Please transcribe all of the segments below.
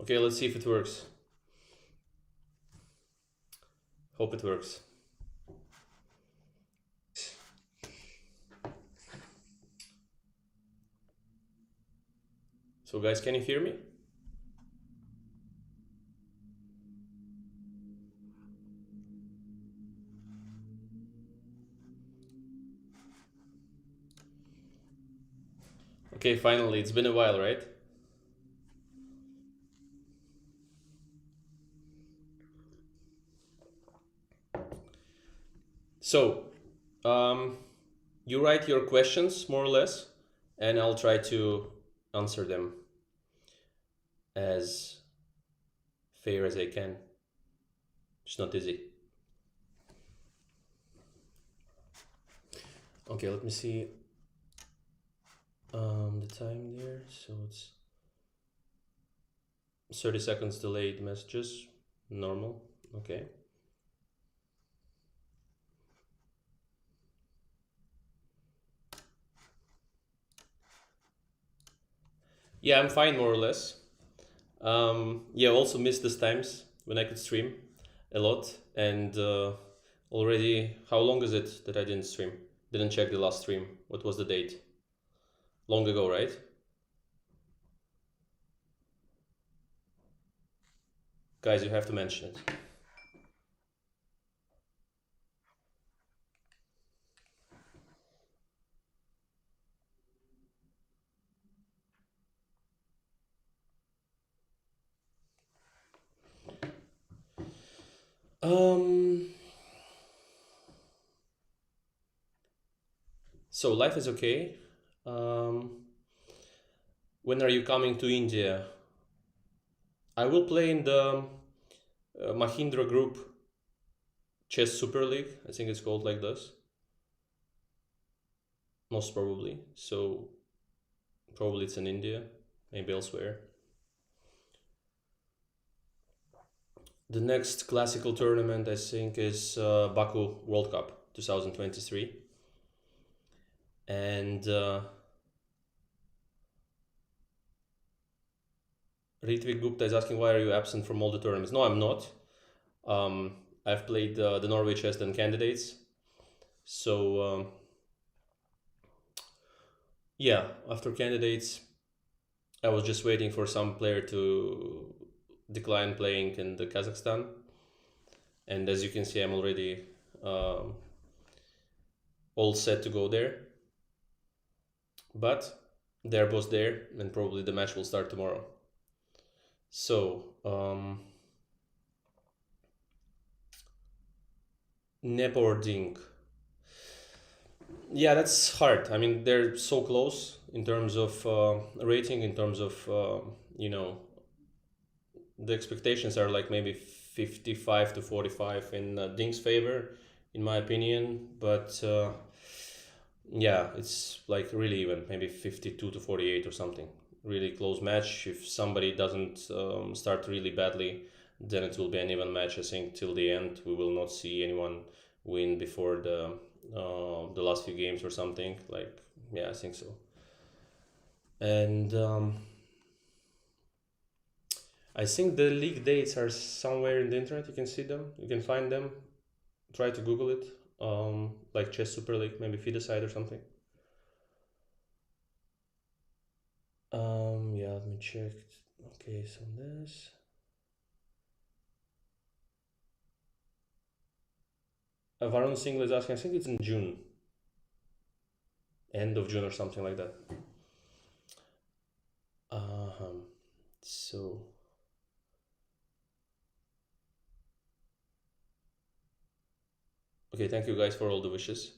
Okay, let's see if it works. Hope it works. So guys, can you hear me? Okay, finally, it's been a while, right? So, you write your questions more or less, and I'll try to answer them as fair as I can. It's not easy. Okay, let me see the time there. So it's 30 seconds delayed messages, normal. Okay. Yeah, I'm fine more or less. Yeah, also missed these times when I could stream a lot, and already, how long is it that I didn't stream? Didn't check the last stream. What was the date? Long ago, right? Guys, you have to mention it. So life is okay. When are you coming to India? I will play in the Mahindra Group Chess Super League. I think it's called like this. Most probably. So probably it's in India, maybe elsewhere. The next classical tournament I think is Baku World Cup 2023. And Ritvik Gupta is asking, why are you absent from all the tournaments? No, I'm not. I've played the Norway Chess and candidates. So yeah, after candidates, I was just waiting for some player to decline playing in the Kazakhstan. And as you can see, I'm already all set to go there. But they're both there, and probably the match will start tomorrow. So, Nepording. Yeah, that's hard. I mean, they're so close in terms of rating, in terms of, you know, the expectations are like maybe 55 to 45 in Ding's favor, in my opinion. But yeah, it's like really even, maybe 52 to 48 or something. Really close match. If somebody doesn't start really badly, then it will be an even match. I think till the end, we will not see anyone win before the last few games or something. Like, yeah, I think so. And I think the league dates are somewhere in the internet. You can see them. You can find them. Try to Google it. Like Chess Super League, maybe feed a site or something. Yeah, let me check. Okay, so this. Varun Single is asking, I think it's in June. End of June or something like that. So. Okay, thank you guys for all the wishes.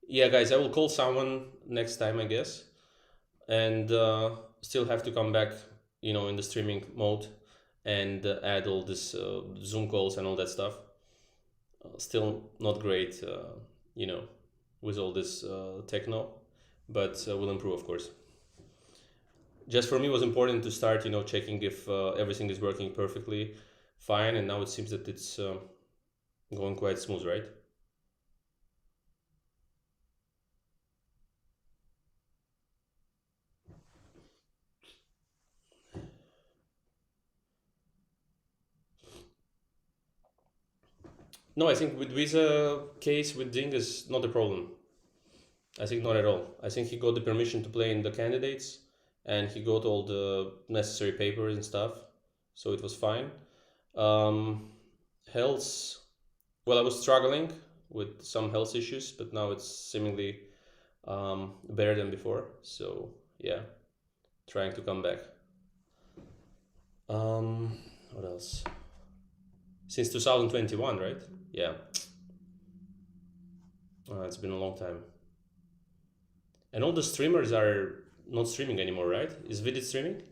Yeah, guys, I will call someone next time, I guess. And still have to come back, you know, in the streaming mode and add all this Zoom calls and all that stuff. Still not great, you know, with all this techno, but will improve, of course. Just for me, it was important to start, you know, checking if everything is working perfectly fine, and now it seems that it's going quite smooth, right? No, I think with visa case with Ding is not a problem. I think not at all. I think he got the permission to play in the candidates, and he got all the necessary papers and stuff, so it was fine. Um, health. Well, I was struggling with some health issues, but now it's seemingly better than before. So yeah, trying to come back. Um, what else? Since 2021, right? Yeah, it's been a long time. And all the streamers are not streaming anymore, right? Is Vidit streaming?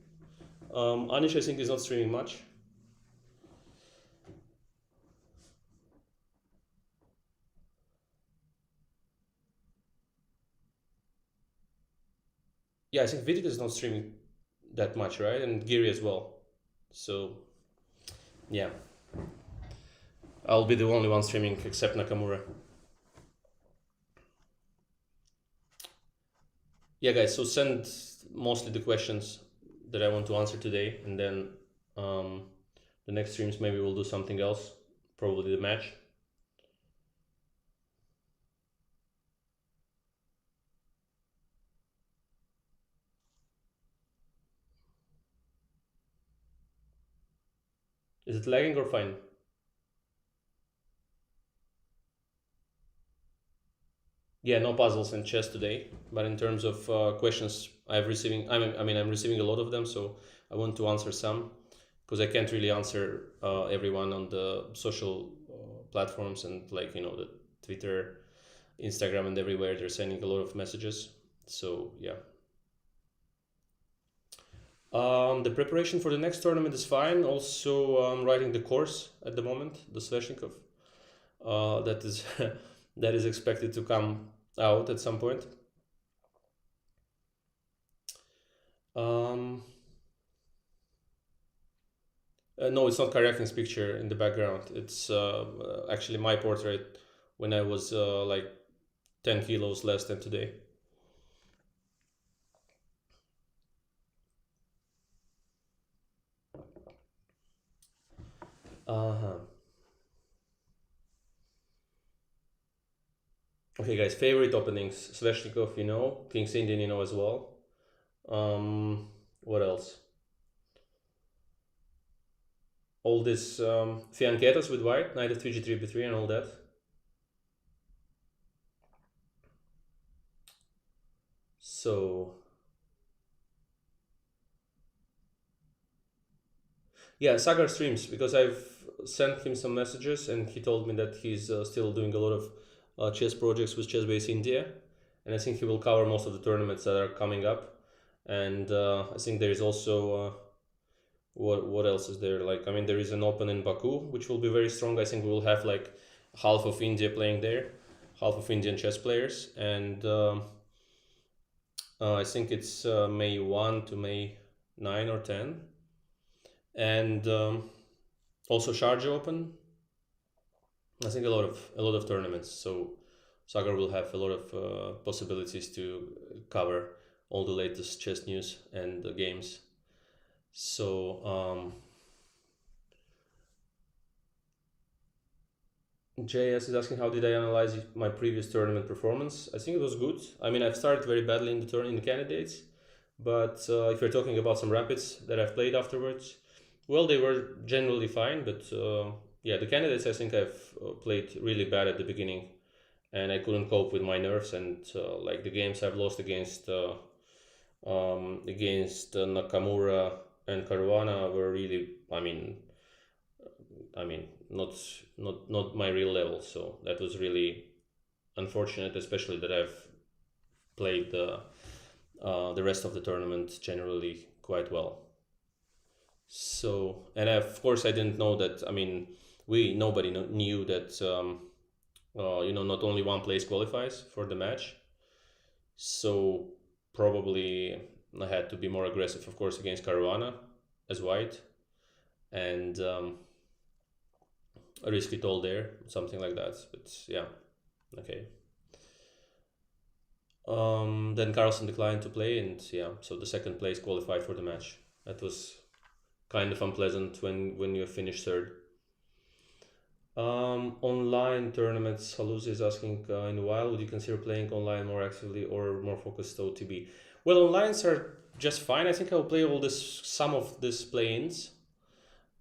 Anish, I think, is not streaming much. Yeah, I think Vidit is not streaming that much, right? And Giri as well. So, yeah. I'll be the only one streaming except Nakamura. Yeah, guys, so send mostly the questions that I want to answer today, and then the next streams maybe we'll do something else, probably the match. Is it lagging or fine? Yeah, no puzzles and chess today. But in terms of questions, I'm receiving. I'm receiving a lot of them, so I want to answer some because I can't really answer everyone on the social platforms and like the Twitter, Instagram, and everywhere. They're sending a lot of messages. So yeah. The preparation for the next tournament is fine. Also, I'm writing the course at the moment, the Sveshnikov. That is that is expected to come out at some point. Um, no, it's not Karyakhin's picture in the background. It's actually my portrait when I was like 10 kilos less than today. Uh-huh. Okay, guys, favorite openings. Sveshnikov, King's Indian, as well. What else? All this fianchettas with white, knight f3, g3, b3, and all that. So yeah, Sagar streams because I've sent him some messages and he told me that he's still doing a lot of chess projects with Chessbase India, and I think he will cover most of the tournaments that are coming up. And I think there is also what else is there? Like, I mean, there is an Open in Baku, which will be very strong. I think we will have like half of India playing there, half of Indian chess players, and I think it's May 1 to May 9 or 10, and also Sharjah Open. I think a lot of tournaments. So Sagar will have a lot of possibilities to cover all the latest chess news and the games. So JS is asking how did I analyze my previous tournament performance. I think it was good. I mean, I've started very badly in the candidates, but if you're talking about some rapids that I've played afterwards, well, they were generally fine. But yeah, the candidates I think I've played really bad at the beginning, and I couldn't cope with my nerves. And like the games I've lost against Nakamura and Caruana were really, not my real level. So that was really unfortunate, especially that I've played the rest of the tournament generally quite well. So, and of course I didn't know that. I mean, nobody knew that. Not only one place qualifies for the match. So probably I had to be more aggressive, of course, against Caruana as white, and risk it all there, something like that. But yeah, okay. Then Carlsen declined to play, and yeah, so the second place qualified for the match. That was kind of unpleasant when you finish third. Online tournaments, Haluz is asking in a while, would you consider playing online more actively or more focused OTB? Well, onlines are just fine. I think I'll play all this, some of these play-ins,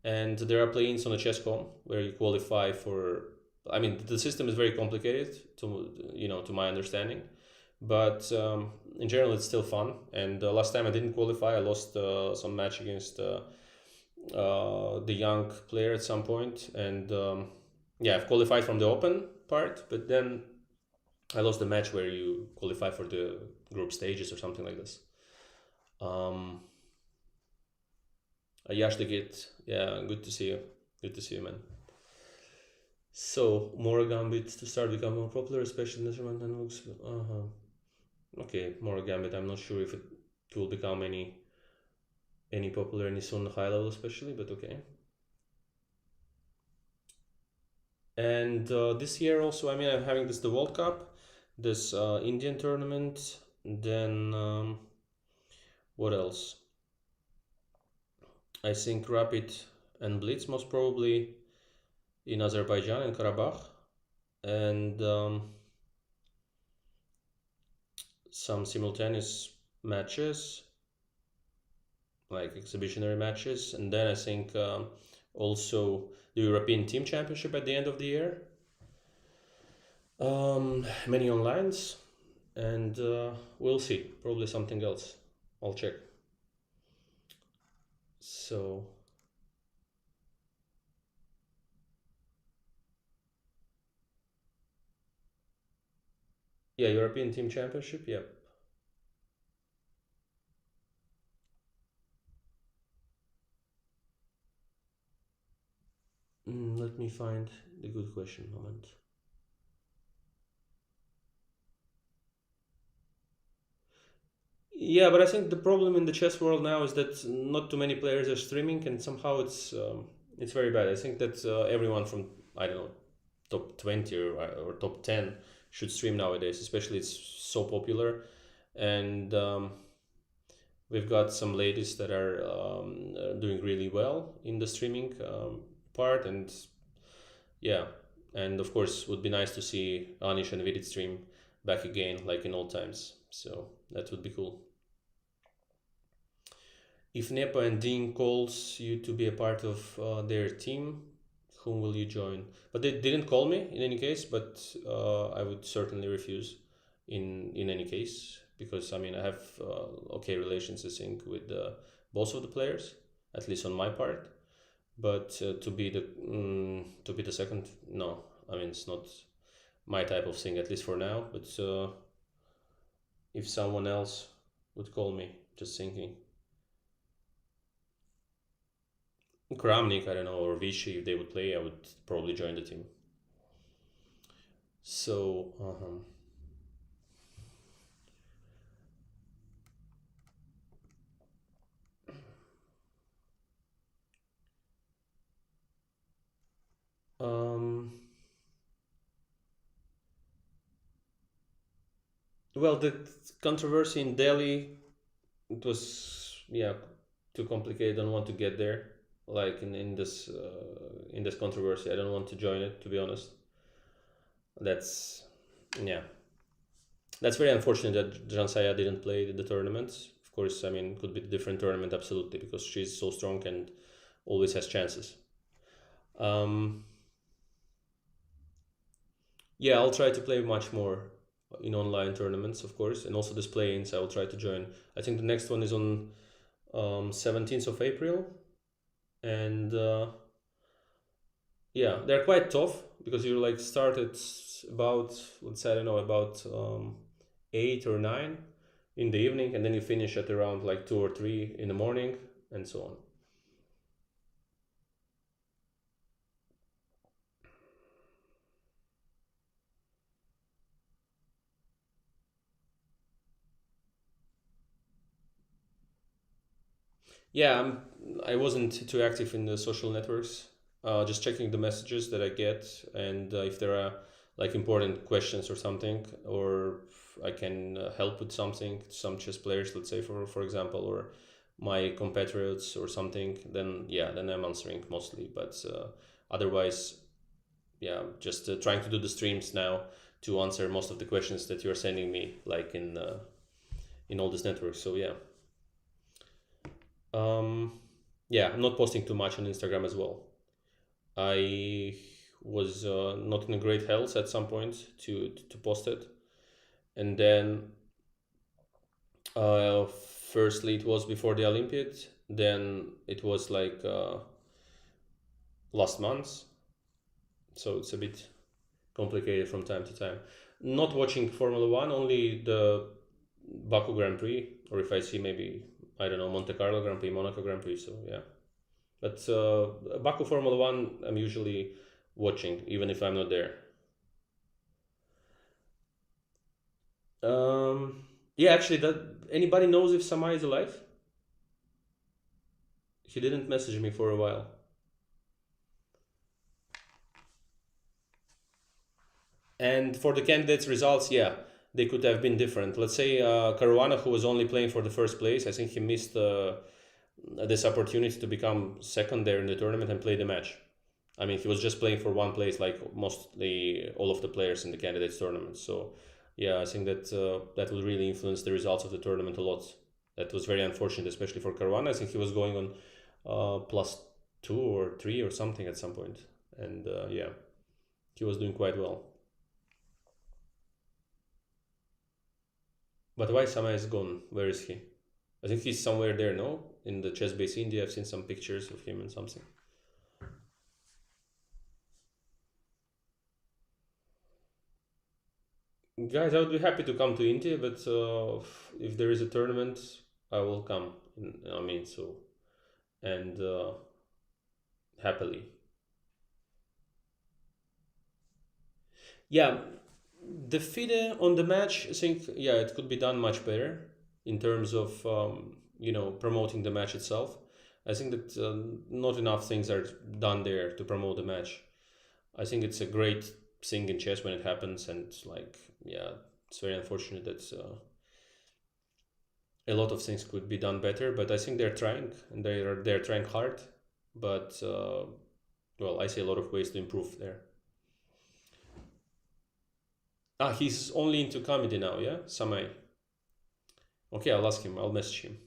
and there are play-ins on the chess.com where you qualify for. I mean, the system is very complicated to my understanding, but in general, it's still fun. And last time I didn't qualify. I lost some match against the young player at some point, and yeah, I've qualified from the open part, but then I lost the match where you qualify for the group stages or something like this. Um, Yash the Git, yeah, good to see you. Good to see you, man. So, more Gambit to start becoming more popular, especially in instrument and looks. Okay, more Gambit. I'm not sure if it will become any popular any soon, high level especially, but okay. And this year also, I mean, I'm having this the World Cup, this Indian tournament, then what else? I think Rapid and Blitz most probably in Azerbaijan and Karabakh, and some simultaneous matches, like exhibitionary matches, and then I think also the European Team Championship at the end of the year. Many onlines, and we'll see. Probably something else. I'll check. So yeah, European Team Championship. Yeah. Let me find the good question moment. Yeah, but I think the problem in the chess world now is that not too many players are streaming, and somehow it's very bad. I think that everyone from, I don't know, top 20 or top 10 should stream nowadays. Especially it's so popular, and we've got some ladies that are doing really well in the streaming part, and yeah, and of course would be nice to see Anish and Vidit stream back again like in old times. So that would be cool. If Nepa and Dean calls you to be a part of their team, whom will you join? But they didn't call me in any case, but I would certainly refuse in any case, because I mean I have okay relations I think with both of the players, at least on my part. But to be the second, no. I mean it's not my type of thing, at least for now. But if someone else would call me, just thinking. Kramnik, I don't know, or Vichy, if they would play, I would probably join the team. So, um, well, the controversy in Delhi, it was, yeah, too complicated. I don't want to get there. Like in this controversy, I don't want to join it. To be honest, that's yeah, that's very unfortunate that Jansaya didn't play the tournament. Of course, I mean, could be a different tournament absolutely because she's so strong and always has chances. Um, Yeah, I'll try to play much more in online tournaments, of course, and also this play-ins. I will try to join. I think the next one is on 17th of April, and yeah, they're quite tough because you like start at about, let's say, I don't know, about 8 or 9 in the evening, and then you finish at around like 2 or 3 in the morning, and so on. Yeah, I wasn't too active in the social networks. Just checking the messages that I get, and if there are like important questions or something, or if I can help with something, some chess players, let's say for example, or my compatriots or something, then yeah, then I'm answering mostly. But otherwise, yeah, just trying to do the streams now to answer most of the questions that you're sending me, like in all these networks. So yeah, um, yeah, I'm not posting too much on Instagram as well. I was not in great health at some point to post it, and then uh, firstly it was before the Olympiad, then it was like last month, so it's a bit complicated from time to time. Not watching Formula One, only the Baku Grand Prix, or if I see maybe, I don't know, Monte Carlo Grand Prix, Monaco Grand Prix. So yeah, but Baku Formula One I'm usually watching even if I'm not there. Um, yeah, actually, that anybody knows if Sama is alive? He didn't message me for a while. And for the candidates' results, yeah, they could have been different. Let's say Caruana, who was only playing for the first place, I think he missed this opportunity to become second there in the tournament and play the match. I mean, he was just playing for one place, like mostly all of the players in the candidates tournament. So, yeah, I think that that will really influence the results of the tournament a lot. That was very unfortunate, especially for Caruana. I think he was going on plus 2 or 3 or something at some point, and yeah, he was doing quite well. But why Sama is gone? Where is he? I think he's somewhere there, no? In the chess base India, I've seen some pictures of him and something. Guys, I would be happy to come to India, but if there is a tournament, I will come. I mean, so, and happily. Yeah, the FIDE on the match, I think, yeah, it could be done much better in terms of, promoting the match itself. I think that not enough things are done there to promote the match. I think it's a great thing in chess when it happens, and like, yeah, it's very unfortunate that a lot of things could be done better. But I think they're trying, and they're trying hard. But well, I see a lot of ways to improve there. Ah, he's only into comedy now, yeah, Samai. Okay, I'll ask him. I'll message him.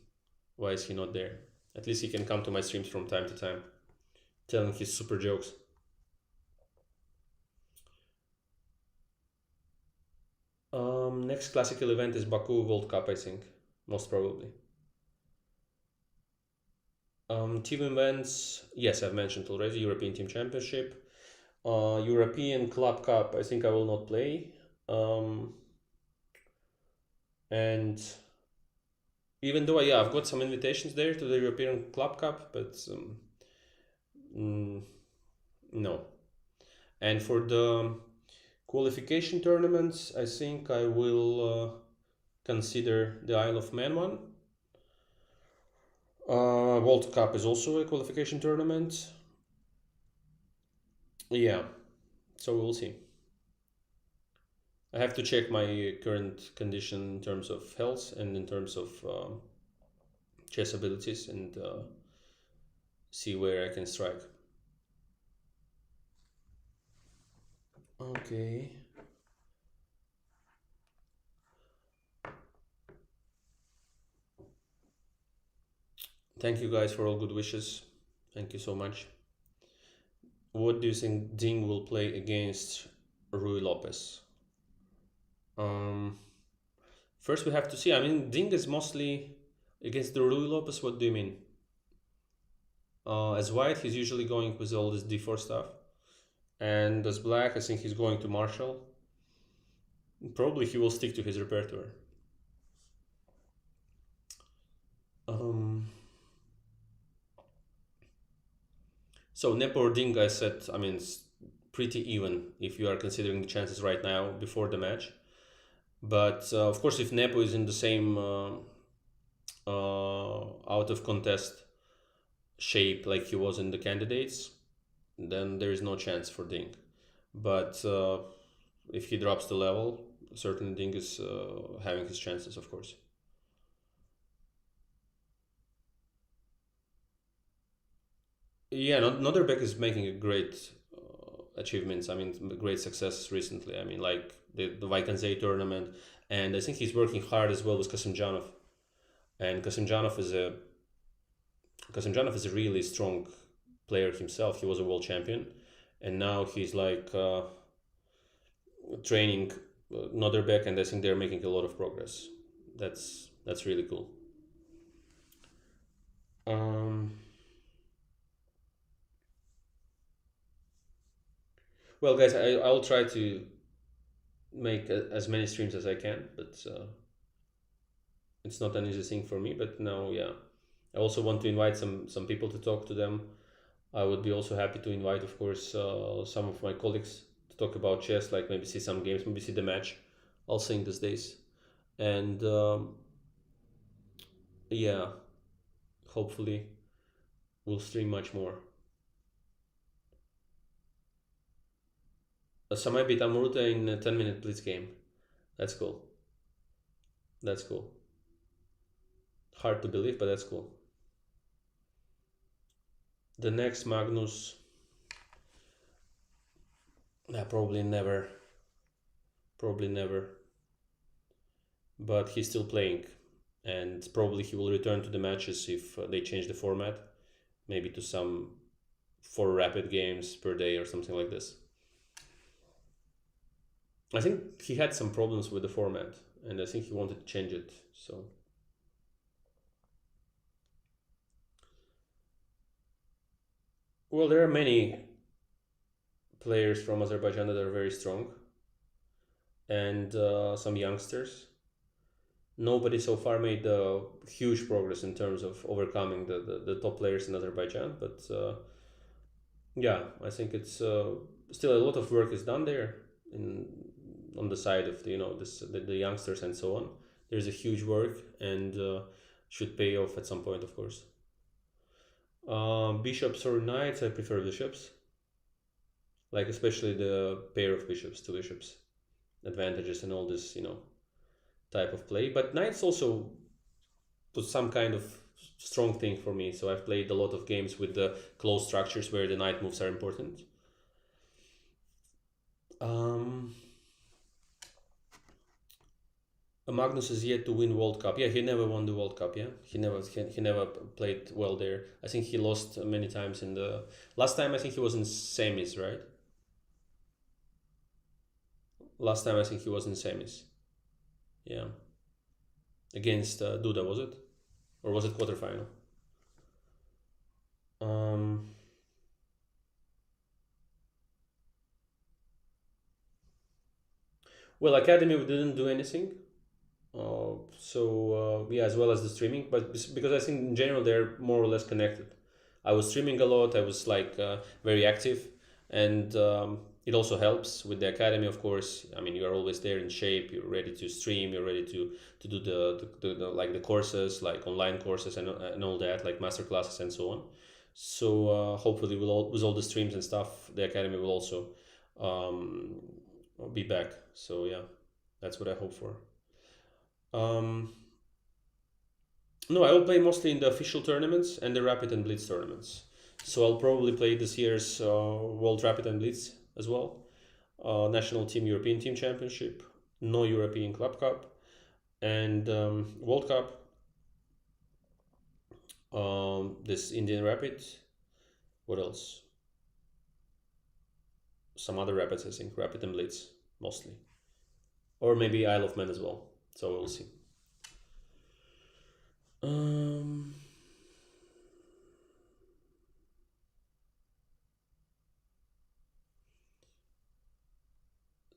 Why is he not there? At least he can come to my streams from time to time, telling his super jokes. Next classical event is Baku World Cup, I think, most probably. Team events, yes, I've mentioned already. European Team Championship, European Club Cup. I think I will not play, and even though yeah, I've got some invitations there to the European Club Cup, but mm, no. And for the qualification tournaments, I think I will consider the Isle of Man one. World Cup is also a qualification tournament. Yeah, so we'll see. I have to check my current condition in terms of health and in terms of chess abilities, and see where I can strike. Okay. Thank you guys for all good wishes. Thank you so much. What do you think Ding will play against Rui Lopez? Um, First we have to see. I mean, Ding is mostly against the Rui Lopez. What do you mean? As white, he's usually going with all this d4 stuff, and as black, I think he's going to Marshall. Probably he will stick to his repertoire. Um, so Nepo or Ding, I said, I mean, it's pretty even if you are considering the chances right now before the match. But of course, if Nepo is in the same out of contest shape like he was in the candidates, then there is no chance for Ding. But if he drops the level, certainly Ding is having his chances, of course. Yeah, Notterbeck is making a great achievements. I mean, great success recently. I mean, like the Vaikansei tournament, and I think he's working hard as well with Kasimjanov. And Kasimjanov is a really strong player himself. He was a world champion, and now he's like training Notherbeck, and I think they're making a lot of progress. That's really cool. Um, well, guys, I'll try to make as many streams as I can, but it's not an easy thing for me. But now, yeah, I also want to invite some people to talk to them. I would be also happy to invite, of course, some of my colleagues to talk about chess, like maybe see some games, maybe see the match. I'll sing these days, and yeah, hopefully we'll stream much more. Samay beat Amuruta in a 10-minute blitz game. That's cool. That's cool. Hard to believe, but that's cool. The next Magnus, probably never. Probably never. But he's still playing, and probably he will return to the matches if they change the format, maybe to some 4 rapid games per day or something like this. I think he had some problems with the format, and I think he wanted to change it. So, well, there are many players from Azerbaijan that are very strong, and some youngsters. Nobody so far made huge progress in terms of overcoming the top players in Azerbaijan, but yeah, I think it's still a lot of work is done there in on the side of the youngsters and so on. There's a huge work, and should pay off at some point, of course. Bishops or knights, I prefer bishops, like especially the pair of bishops, two bishops, advantages and all this, type of play. But knights also was some kind of strong thing for me. So I've played a lot of games with the close structures where the knight moves are important. Magnus is yet to win World Cup. Yeah, he never won the World Cup. Yeah, he never played well there. I think he lost many times in the last time. I think he was in semis, right? Last time I think he was in semis. Yeah, against Duda, was it, or was it quarterfinal? Um, well, Academy we didn't do anything. So yeah, as well as the streaming, but because I think in general they're more or less connected. I was streaming a lot. I was like very active, and it also helps with the academy. Of course, I mean you are always there in shape. You're ready to stream. You're ready to do the like the courses, like online courses and all that, like master classes and so on. So hopefully with all the streams and stuff, the academy will also um, be back. So yeah, that's what I hope for. Um, no, I will play mostly in the official tournaments and the Rapid and Blitz tournaments. So I'll probably play this year's World Rapid and Blitz as well, National Team European Team Championship, No European Club Cup, and World Cup. This Indian Rapid. What else? Some other rapids, I think, Rapid and Blitz mostly, or maybe Isle of Man as well. So we'll see. Um,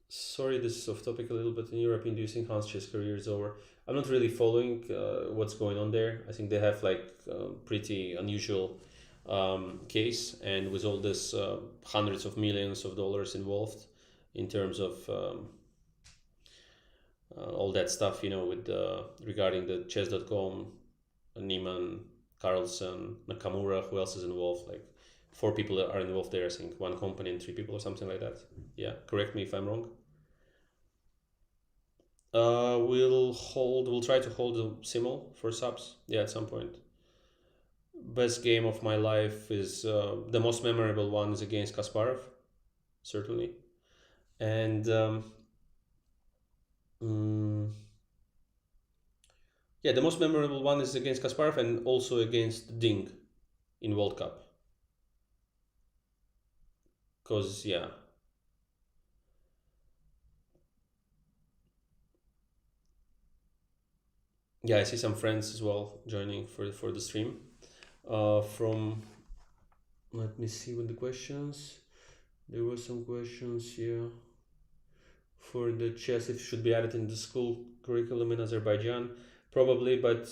Sorry, this is off topic a little bit. In Europe, do you think Hans Chess career is over? I'm not really following what's going on there. I think they have like pretty unusual case, and with all this hundreds of millions of dollars involved in terms of all that stuff, with regarding the chess.com, Neiman, Carlson, Nakamura, who else is involved? Like 4 people that are involved there, I think. One company and 3 people or something like that. Yeah, correct me if I'm wrong. We'll try to hold the simul for subs. Yeah, at some point. Best game of my life is the most memorable one is against Kasparov. certainly. And mm, yeah, the most memorable one is against Kasparov and also against Ding in World Cup. Because yeah, yeah, I see some friends as well joining for the stream. From Let me see with the questions. There were some questions here for the chess. If it should be added in the school curriculum in Azerbaijan, probably. But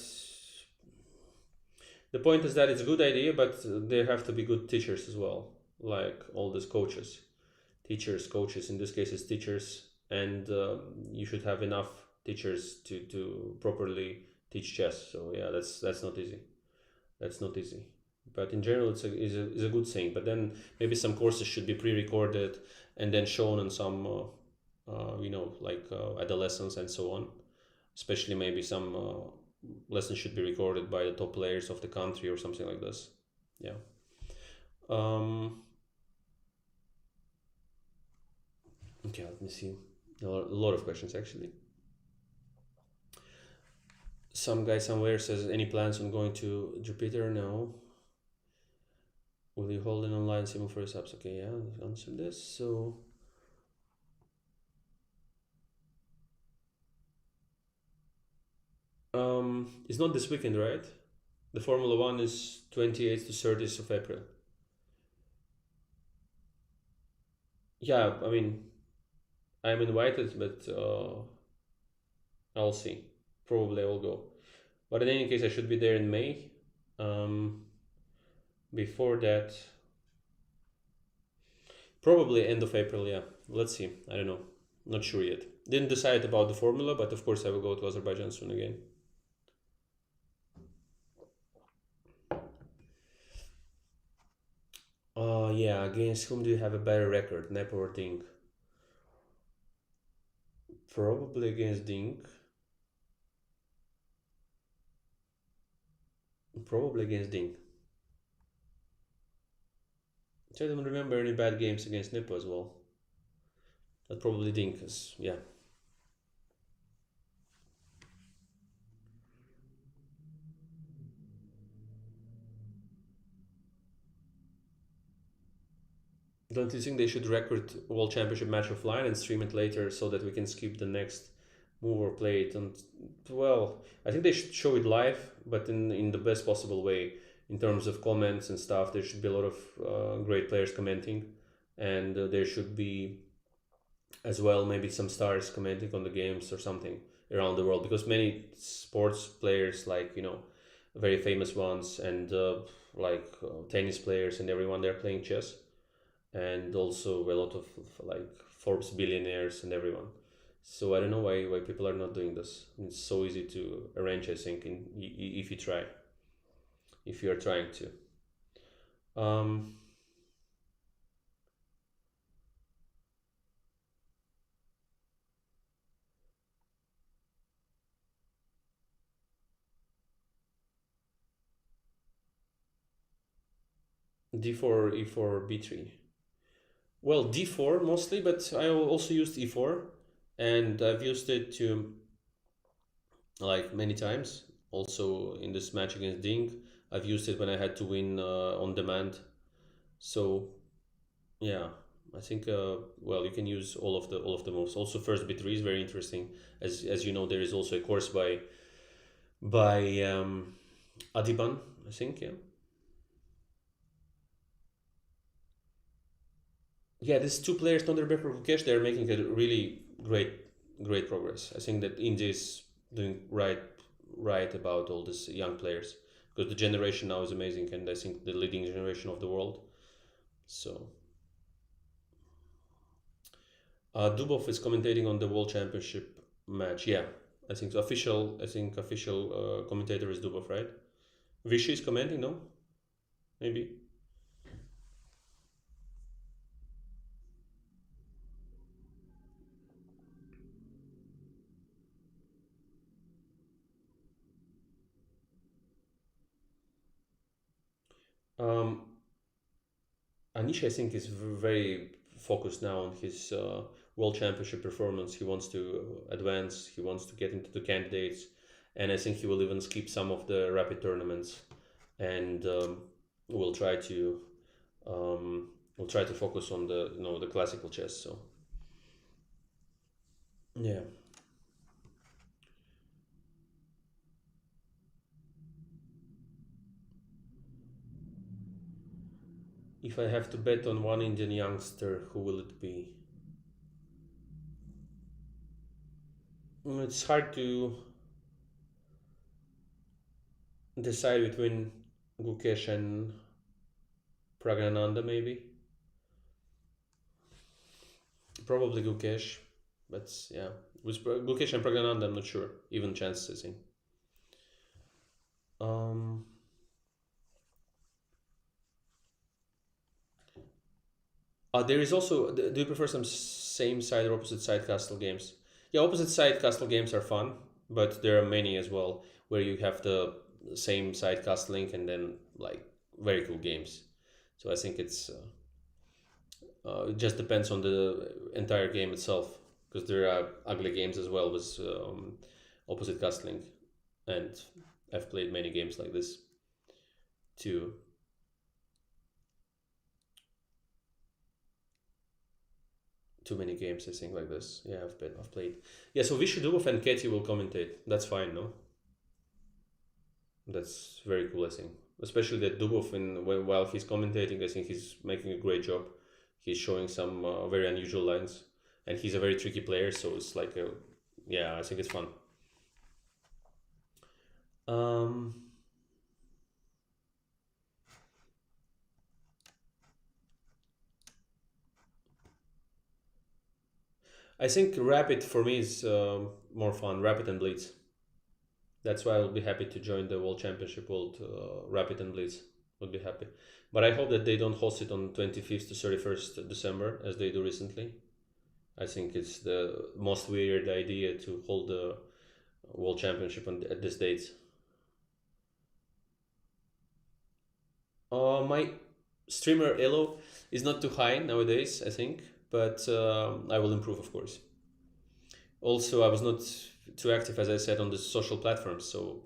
the point is that it's a good idea, but there have to be good teachers as well, like all these coaches, teachers, coaches. In this case, it's teachers, and you should have enough teachers to properly teach chess. So yeah, that's not easy. That's not easy. But in general, is a good thing. But then maybe some courses should be pre-recorded and then shown on some, like adolescents and so on. Especially maybe some lessons should be recorded by the top players of the country or something like this. Yeah. Um, okay, let me see. A lot of questions actually. Some guy somewhere says, any plans on going to Jupiter? No. Will you hold an online sim for your subs? Okay, yeah, let's answer this. So, it's not this weekend, right? The Formula One is 28th to 30th of April. Yeah, I mean, I'm invited, but I'll see. Probably I will go. But in any case, I should be there in May. Um, Before that, probably end of April. Yeah, let's see. I don't know. Not sure yet. Didn't decide about the formula, but of course I will go to Azerbaijan soon again. Yeah. Against whom do you have a better record, Nep or Ding? Probably against Ding. Probably against Ding. I don't remember any bad games against Nip as well. But probably Ding, because yeah. Don't you think they should record World Championship match offline and stream it later so that we can skip the next move or play it? And well, I think they should show it live, but in the best possible way. In terms of comments and stuff, there should be a lot of great players commenting, and there should be as well maybe some stars commenting on the games or something around the world, because many sports players, like very famous ones, and tennis players and everyone, they're playing chess, and also a lot of like Forbes billionaires and everyone. So I don't know why people are not doing this. It's so easy to arrange. I think if you try, if you are trying to. Um, D4, E4, B3. Well, D4 mostly, but I also used E4, and I've used it to like many times. Also in this match against Ding, I've used it when I had to win on demand. So yeah, I think well, you can use all of the moves. Also, first bit 3 is very interesting. As you know, there is also a course by Adiban, I think. Yeah, yeah. These two players, Thunderbird and Rukesh, they're making a really great progress. I think that India is doing right about all these young players, because the generation now is amazing, and I think the leading generation of the world. So Dubov is commentating on the World Championship match. Yeah, I think so. I think official commentator is Dubov, right? Vishy is commenting, no? Maybe. Um, Anish, I think, is very focused now on his World Championship performance. He wants to advance. He wants to get into the candidates, and I think he will even skip some of the rapid tournaments, and will try to will try to focus on the the classical chess. So yeah. If I have to bet on one Indian youngster, who will it be? It's hard to decide between Gukesh and Pragnananda, maybe. Probably Gukesh, but yeah, with Gukesh and Pragnananda, I'm not sure. Even chances, I think. Um, there is also. Do you prefer some same side or opposite side castle games? Yeah, opposite side castle games are fun, but there are many as well where you have the same side castling and then like very cool games. So I think it just depends on the entire game itself, because there are ugly games as well with opposite castling, and I've played many games like this too. Too many games, I think, like this. Yeah, I've played. Yeah, so Vishudubov and Katie will commentate. That's fine, no? That's very cool, I think. Especially that Dubov, while he's commentating, I think he's making a great job. He's showing some very unusual lines, and he's a very tricky player. So it's like a, yeah, I think it's fun. Um, I think Rapid for me is more fun. Rapid and Blitz. That's why I will be happy to join the World Championship World Rapid and Blitz. Would be happy, but I hope that they don't host it on 25th to 31st December as they do recently. I think it's the most weird idea to hold the World Championship at this date. My streamer elo is not too high nowadays, I think, but I will improve, of course. Also, I was not too active, as I said, on the social platforms. So,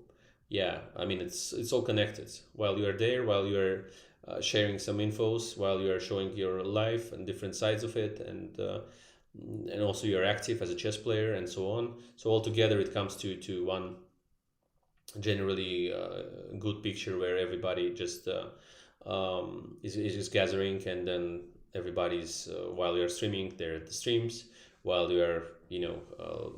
yeah, I mean, it's all connected. While you are there, while you are sharing some infos, while you are showing your life and different sides of it, and also you're active as a chess player and so on. So altogether, it comes to one generally good picture where everybody just is just gathering, and then everybody's while you're streaming, they're at the streams. While you are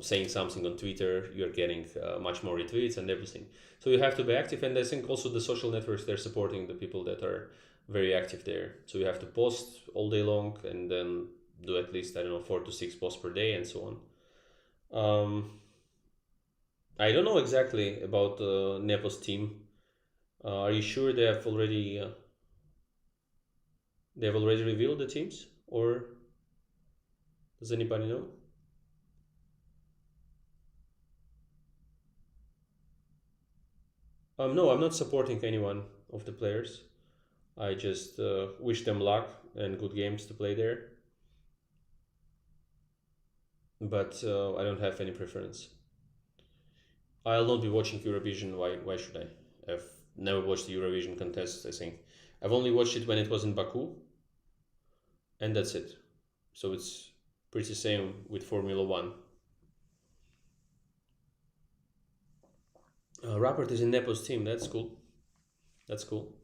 saying something on Twitter, you're getting much more retweets and everything. So you have to be active, and I think also the social networks, they're supporting the people that are very active there. So you have to post all day long, and then do at least, I don't know, 4 to 6 posts per day and so on. I don't know exactly about Nepo's team. Are you sure they have already revealed the teams, or does anybody know? No, I'm not supporting anyone of the players. I just wish them luck and good games to play there, but I don't have any preference. I'll not be watching Eurovision. Why should I? I've never watched the Eurovision contest, I think. I've only watched it when it was in Baku, and that's it. So it's pretty same with Formula One. Rappert is in Nepo's team. That's cool. That's cool.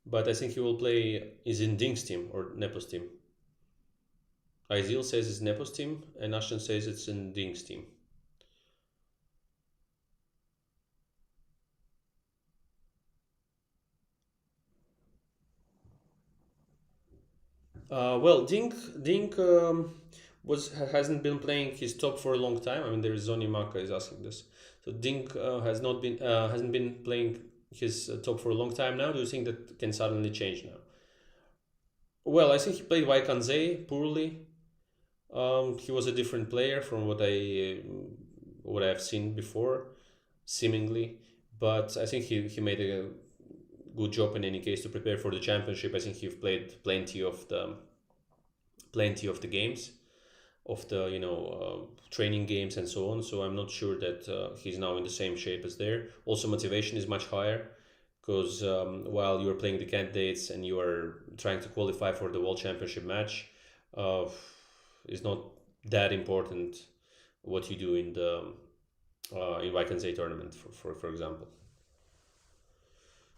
But I think he will play is in Dink's team or Nepo's team. Aizil says it's Nepo's team, and Ashton says it's in Dink's team. Well, Dink hasn't been playing his top for a long time. I mean, there is Zoni Maka is asking this. So Dink has not been hasn't been playing his top for a long time now. Do you think that can suddenly change now? Well, I think he played Waikanze poorly. He was a different player from what I have seen before, seemingly. But I think he made a good job in any case to prepare for the championship. I think he played plenty of the plenty of the games, of the training games and so on. So I'm not sure that he's now in the same shape as there. Also, motivation is much higher because while you are playing the candidates and you are trying to qualify for the World Championship match, uh, it's not that important what you do in the in Vikings tournament, for example.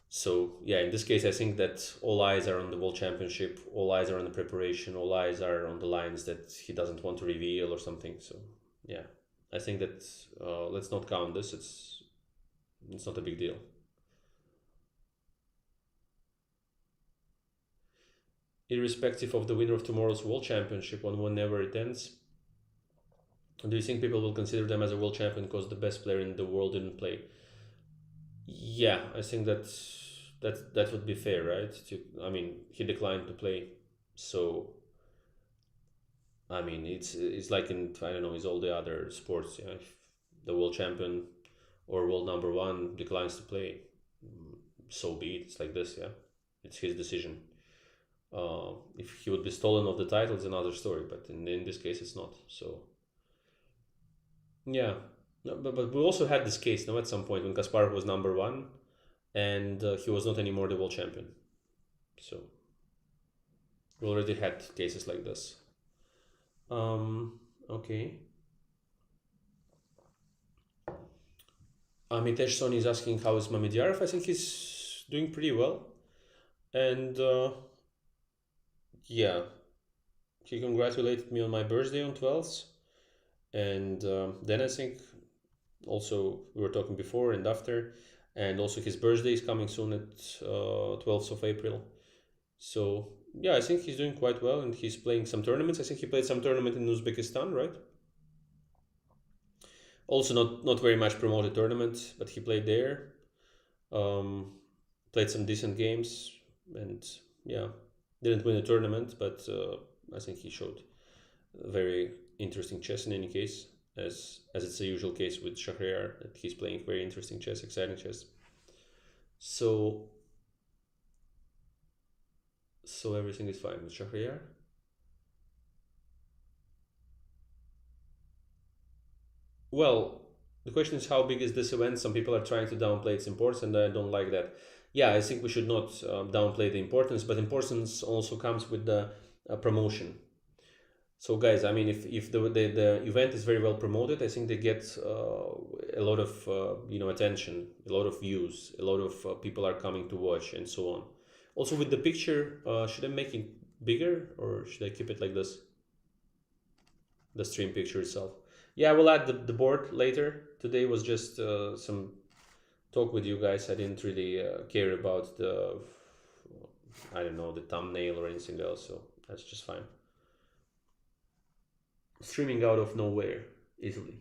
So yeah, in this case, I think that all eyes are on the World Championship, all eyes are on the preparation, all eyes are on the lines that he doesn't want to reveal or something. So yeah, I think that let's not count this. It's not a big deal. Irrespective of the winner of tomorrow's World Championship, on whenever it ends, do you think people will consider them as a world champion because the best player in the world didn't play? Yeah, I think that would be fair, right? I mean, he declined to play, so I mean, it's like in, I don't know, it's all the other sports. Yeah, if the world champion or world number one declines to play, so be it. It's like this. Yeah, it's his decision. If he would be stolen of the title, it's another story. But in this case, it's not. So yeah, no, but we also had this case now at some point when Kasparov was number one and he was not anymore the world champion. So we already had cases like this. Okay. Mitesh Soni is asking how is Mamidyarov. I think he's doing pretty well, and yeah, he congratulated me on my birthday on 12th, and then I think also we were talking before and after, and also his birthday is coming soon at 12th of April. So yeah, I think he's doing quite well, and he's playing some tournaments. I think he played some tournament in Uzbekistan, right? Also, not very much promoted tournament, but he played there. Um, Played some decent games, and yeah, didn't win a tournament, but I think he showed very interesting chess in any case, as it's the usual case with Shahriar, that he's playing very interesting chess, exciting chess. So everything is fine with Shahriar. Well, the question is how big is this event? Some people are trying to downplay its importance, and I don't like that. Yeah, I think we should not downplay the importance, but importance also comes with the promotion. So, guys, I mean, if the event is very well promoted, I think they get a lot of attention, a lot of views, a lot of people are coming to watch, and so on. Also, with the picture, should I make it bigger or should I keep it like this? The stream picture itself. Yeah, I will add the board later. Today was just some talk with you guys. I didn't really care about the, I don't know, the thumbnail or anything else, so that's just fine. Streaming out of nowhere easily.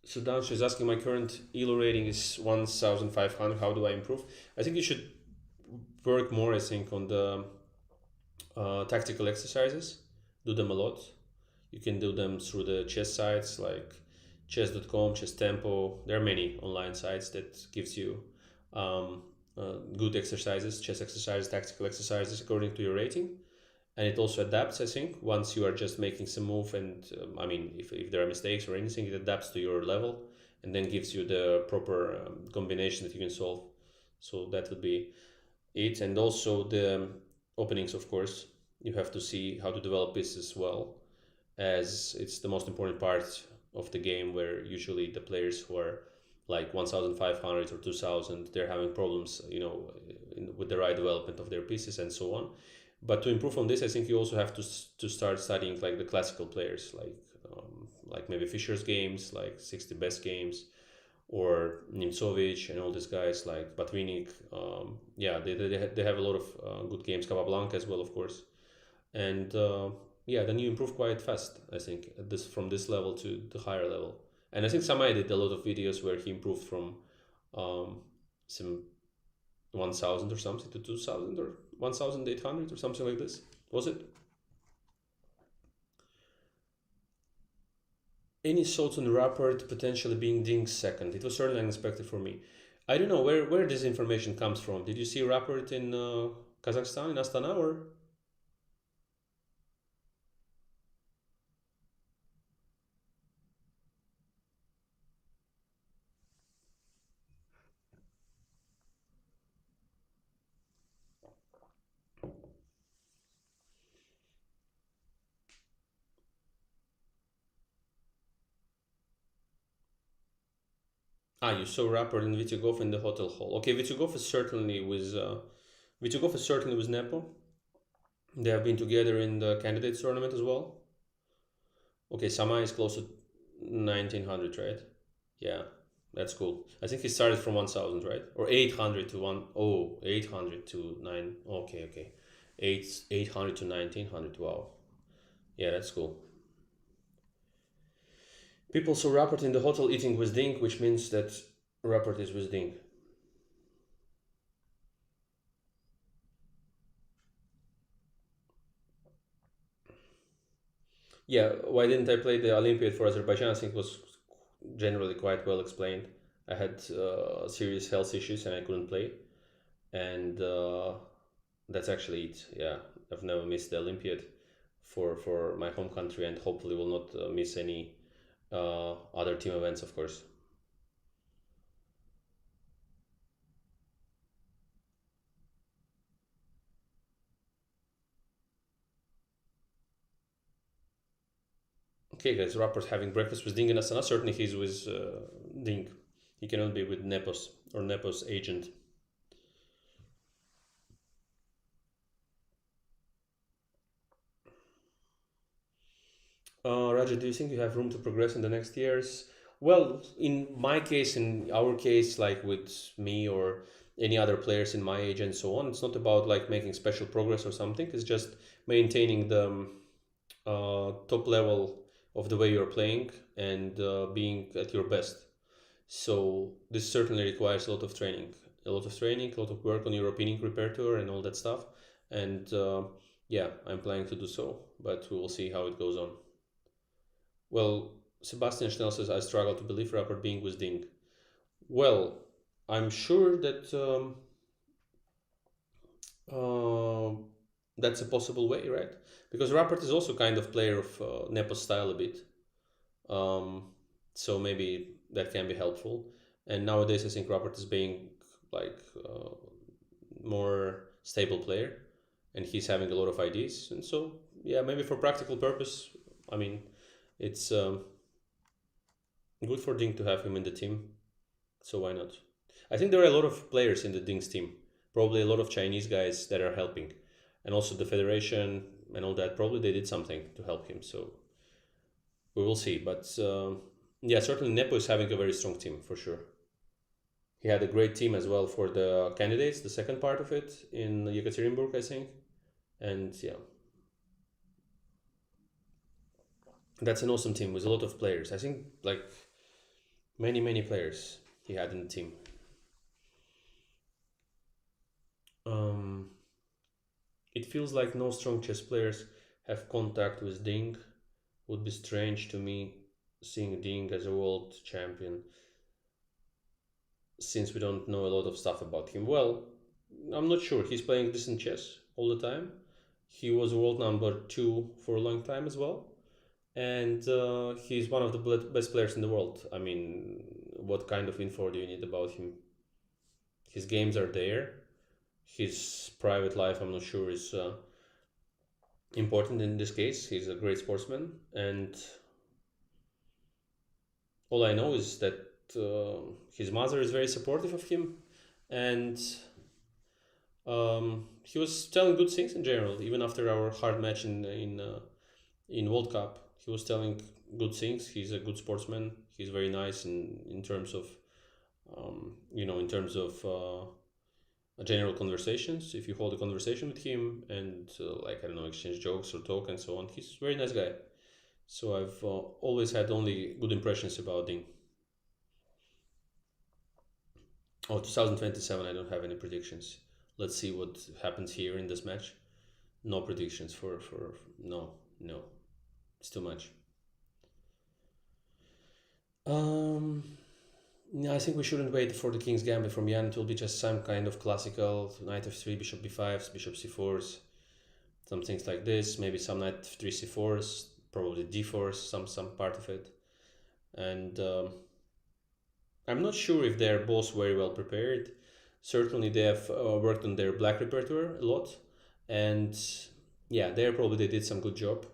So Dansha is asking, my current ELO rating is 1,500. How do I improve? I think you should work more, I think, on the tactical exercises. Do them a lot. You can do them through the chess sites like chess.com, chess tempo. There are many online sites that gives you good exercises, chess exercises, tactical exercises according to your rating. And it also adapts, I think, once you are just making some move, and I mean, if there are mistakes or anything, it adapts to your level and then gives you the proper combination that you can solve. So that would be it. And also the openings, of course, you have to see how to develop this as well, as it's the most important part of the game, where usually the players who are like 1,500 or 2,000, they're having problems, with the right development of their pieces and so on. But to improve on this, I think you also have to start studying like the classical players, like maybe Fischer's games, like 60 best games, or Nimzovich and all these guys like Batvinik. Yeah, they have a lot of good games. Capablanca as well, of course. And yeah, then you improve quite fast. I think this from this level to the higher level. And I think Samai did a lot of videos where he improved from some 1,000 or something to 2,000 or 1,800 or something like this. Was it? Any thoughts on Rapport potentially being Ding's second? It was certainly unexpected for me. I don't know where this information comes from. Did you see a report in Kazakhstan in Astana or? Ah, you saw Rapport and Vitugov in the hotel hall. Okay, Vitugov is certainly with Nepo. They have been together in the candidates tournament as well. Okay, Sama is close to 1900, right? Yeah, that's cool. I think he started from 1000, right? Or 800 to 1. Oh, 800 to 9. Okay, okay. 800 to 1900. Wow. Yeah, that's cool. People saw Rapport in the hotel eating with Ding, which means that Rapport is with Ding. Yeah, why didn't I play the Olympiad for Azerbaijan? I think it was generally quite well explained. I had serious health issues and I couldn't play. And that's actually it. Yeah, I've never missed the Olympiad for my home country, and hopefully will not miss any other team events, of course. Okay, guys, rappers having breakfast with Ding and Asana. Certainly, he's with Ding. He cannot be with Nepos or Nepos agent. Raja, do you think you have room to progress in the next years? Well, in my case, in our case, like with me or any other players in my age and so on, it's not about like making special progress or something. It's just maintaining the top level of the way you're playing and being at your best. So this certainly requires a lot of work on your opening repertoire and all that stuff. And yeah, I'm planning to do so, but we will see how it goes on. Well, Sebastian Schnell says, I struggle to believe Rapport being with Ding. Well, I'm sure that uh, that's a possible way, right? Because Rapport is also kind of player of Nepo's style a bit. Um, so maybe that can be helpful. And nowadays, I think Rapport is being like more stable player, and he's having a lot of ideas. And so, yeah, maybe for practical purpose, I mean, it's good for Ding to have him in the team. So why not? I think there are a lot of players in the Dings team. Probably a lot of Chinese guys that are helping, and also the federation and all that. Probably they did something to help him. So we will see. But yeah, certainly Nepo is having a very strong team for sure. He had a great team as well for the candidates, the second part of it in Yekaterinburg, I think. And yeah, that's an awesome team with a lot of players. I think like many players he had in the team. Um, it feels like no strong chess players have contact with Ding. Would be strange to me seeing Ding as a world champion since we don't know a lot of stuff about him. Well, I'm not sure. He's playing decent chess all the time. He was world number two for a long time as well. And he's one of the best players in the world. I mean, what kind of info do you need about him? His games are there. His private life, I'm not sure, is important in this case. He's a great sportsman, and all I know is that his mother is very supportive of him, and he was telling good things in general. Even after our hard match in World Cup, he was telling good things. He's a good sportsman. He's very nice in terms of in terms of general conversations. If you hold a conversation with him and like I don't know, exchange jokes or talk and so on, he's a very nice guy. So I've always had only good impressions about him. Oh, 2027, I don't have any predictions. Let's see what happens here in this match. No predictions for no, no. It's too much. Um Yeah, I think we shouldn't wait for the King's Gambit from Jan. It will be just some kind of classical knight f3, bishop b5s, bishop c4s, some things like this. Maybe some knight f3 c4s, probably d4s, some part of it. And I'm not sure if they're both very well prepared. Certainly, they have worked on their black repertoire a lot, and yeah, there probably they did some good job.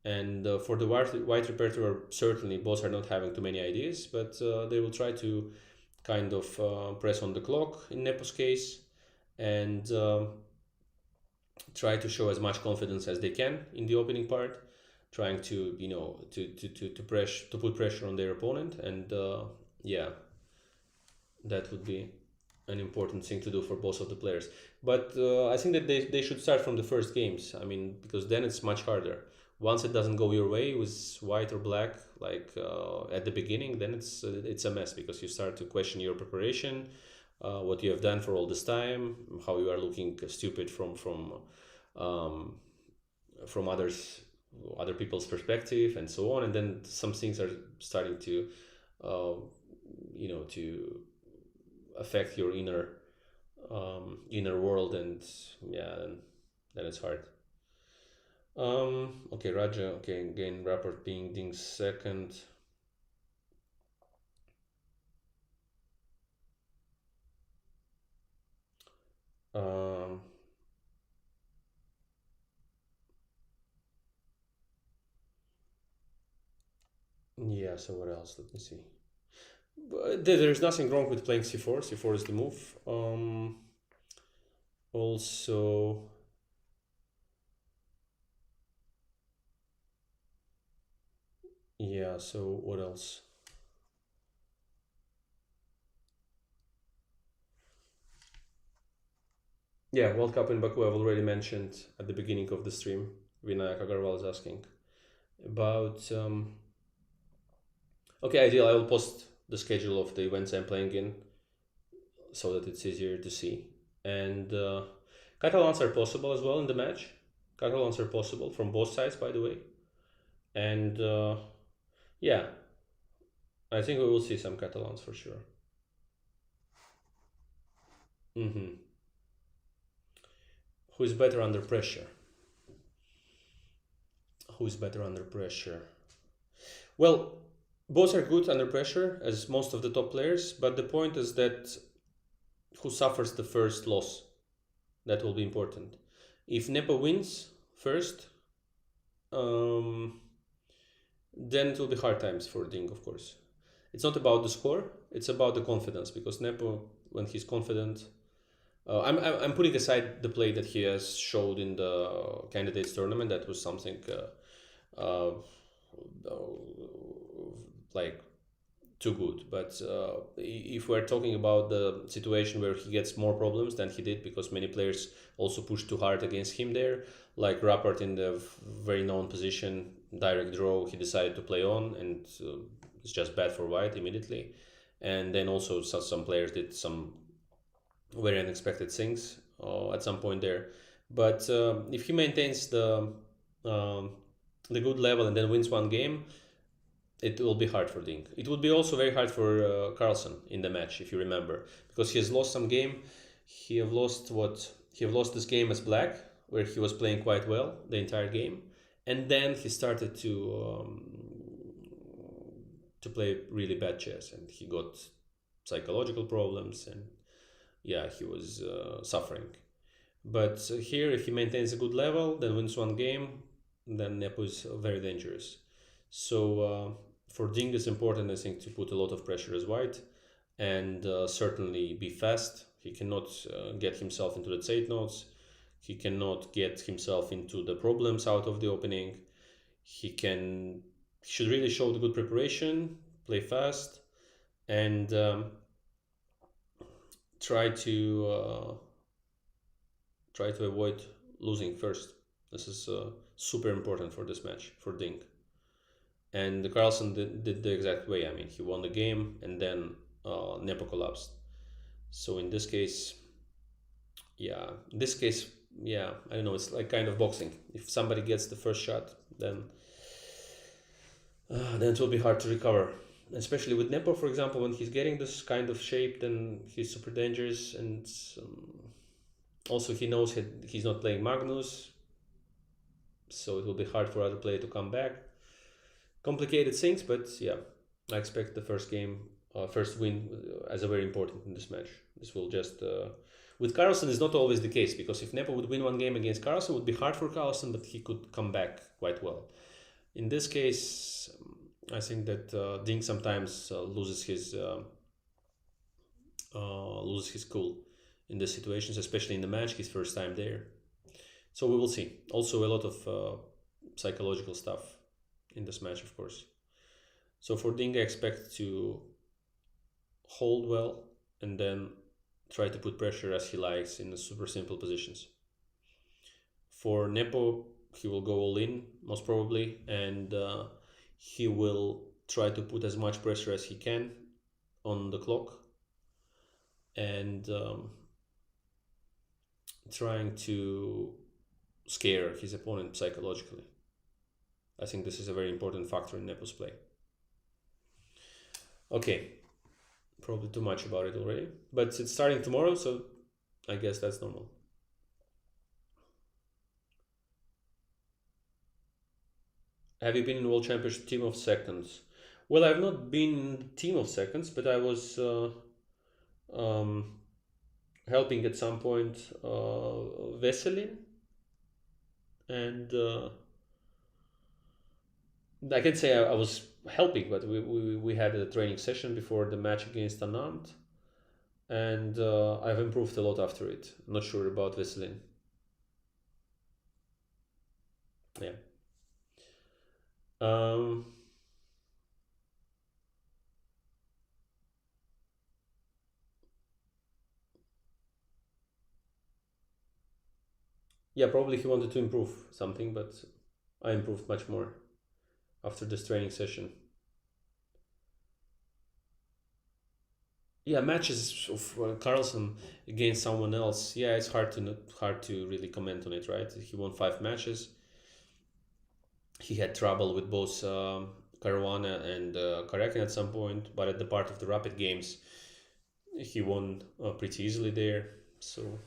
And for the white repertoire, certainly both are not having too many ideas, but they will try to kind of press on the clock in Nepo's case, and try to show as much confidence as they can in the opening part, trying to to put pressure on their opponent, and yeah, that would be an important thing to do for both of the players. But I think that they should start from the first games. I mean, because then it's much harder. Once it doesn't go your way with white or black, like at the beginning, then it's a mess because you start to question your preparation, what you have done for all this time, how you are looking stupid um, from other people's perspective, and so on. And then some things are starting to uh, to affect your inner world, and yeah, then it's hard. Okay, Raja. Okay, again, rapport being ding second. Um, yeah. So what else? Let me see. There's nothing wrong with playing c4. C4 is the move. Also, yeah. So what else? Yeah, World Cup in Baku. I've already mentioned at the beginning of the stream. Vinayak Agarwal is asking about. Okay, ideal. I will post the schedule of the events I'm playing in so that it's easier to see. And Catalans are possible as well in the match. Catalans are possible from both sides, by the way. And yeah, I think we will see some Catalans for sure. Hmm. Who's better under pressure? Who's better under pressure? Well, both are good under pressure, as most of the top players, but the point is that who suffers the first loss? That will be important. If Nepo wins first, um, then it will be hard times for Ding, of course. It's not about the score, it's about the confidence, because Nepo, when he's confident, I'm putting aside the play that he has showed in the candidates tournament. That was something like too good. But if we're talking about the situation where he gets more problems than he did because many players also pushed too hard against him there, like Rapport in the very known position, direct draw, he decided to play on, and it's just bad for white immediately. And then also some players did some very unexpected things at some point there. But if he maintains um, the good level and then wins one game, it will be hard for Ding. It would be also very hard for Carlson in the match, if you remember, because he has lost some game. He have lost what he have lost this game as black, where he was playing quite well the entire game, and then he started to play really bad chess, and he got psychological problems, and yeah, he was suffering. But here, if he maintains a good level, then wins one game, then Nepo is very dangerous. So for Ding, it's important, I think, to put a lot of pressure as white, and certainly be fast. He cannot get himself into the Zeit notes. He cannot get himself into the problems out of the opening. He should really show the good preparation, play fast, and try to uh, try to avoid losing first. This is super important for this match for Ding. And Carlson did the exact way. I mean, he won the game and then Nepo collapsed. So in this case, yeah, in this case, yeah, I don't know. It's like kind of boxing. If somebody gets the first shot, then it will be hard to recover. especially with Nepo, for example, when he's getting this kind of shape, then he's super dangerous. And also, he knows he's not playing Magnus, so it will be hard for other player to come back. Complicated things, but yeah, I expect the first game, first win as a very important in this match. This will just with Carlsen is not always the case, because if Nepo would win one game against Carlsen, it would be hard for Carlsen, but he could come back quite well. In this case, I think that Ding sometimes loses his cool in these situations, especially in the match, his first time there. So we will see. Also, a lot of psychological stuff in this match, of course. So for Ding, I expect to hold well and then try to put pressure as he likes in the super simple positions. For Nepo, he will go all in, most probably, and he will try to put as much pressure as he can on the clock, and trying to scare his opponent psychologically. I think this is a very important factor in Nepo's play. Okay, probably too much about it already, but it's starting tomorrow, so I guess that's normal. Have you been in World Championship team of seconds? Well, I've not been team of seconds, but I was um, helping at some point Veselin, and I can say I was helping, but we had a training session before the match against Anand, and I've improved a lot after it. I'm not sure about Veselin. Yeah. Um, yeah, probably he wanted to improve something, but I improved much more after this training session. Yeah, matches of Carlsen against someone else. Yeah, it's hard to really comment on it, right? He won 5 matches. He had trouble with both Caruana and Karakin at some point, but at the part of the rapid games, he won pretty easily there. So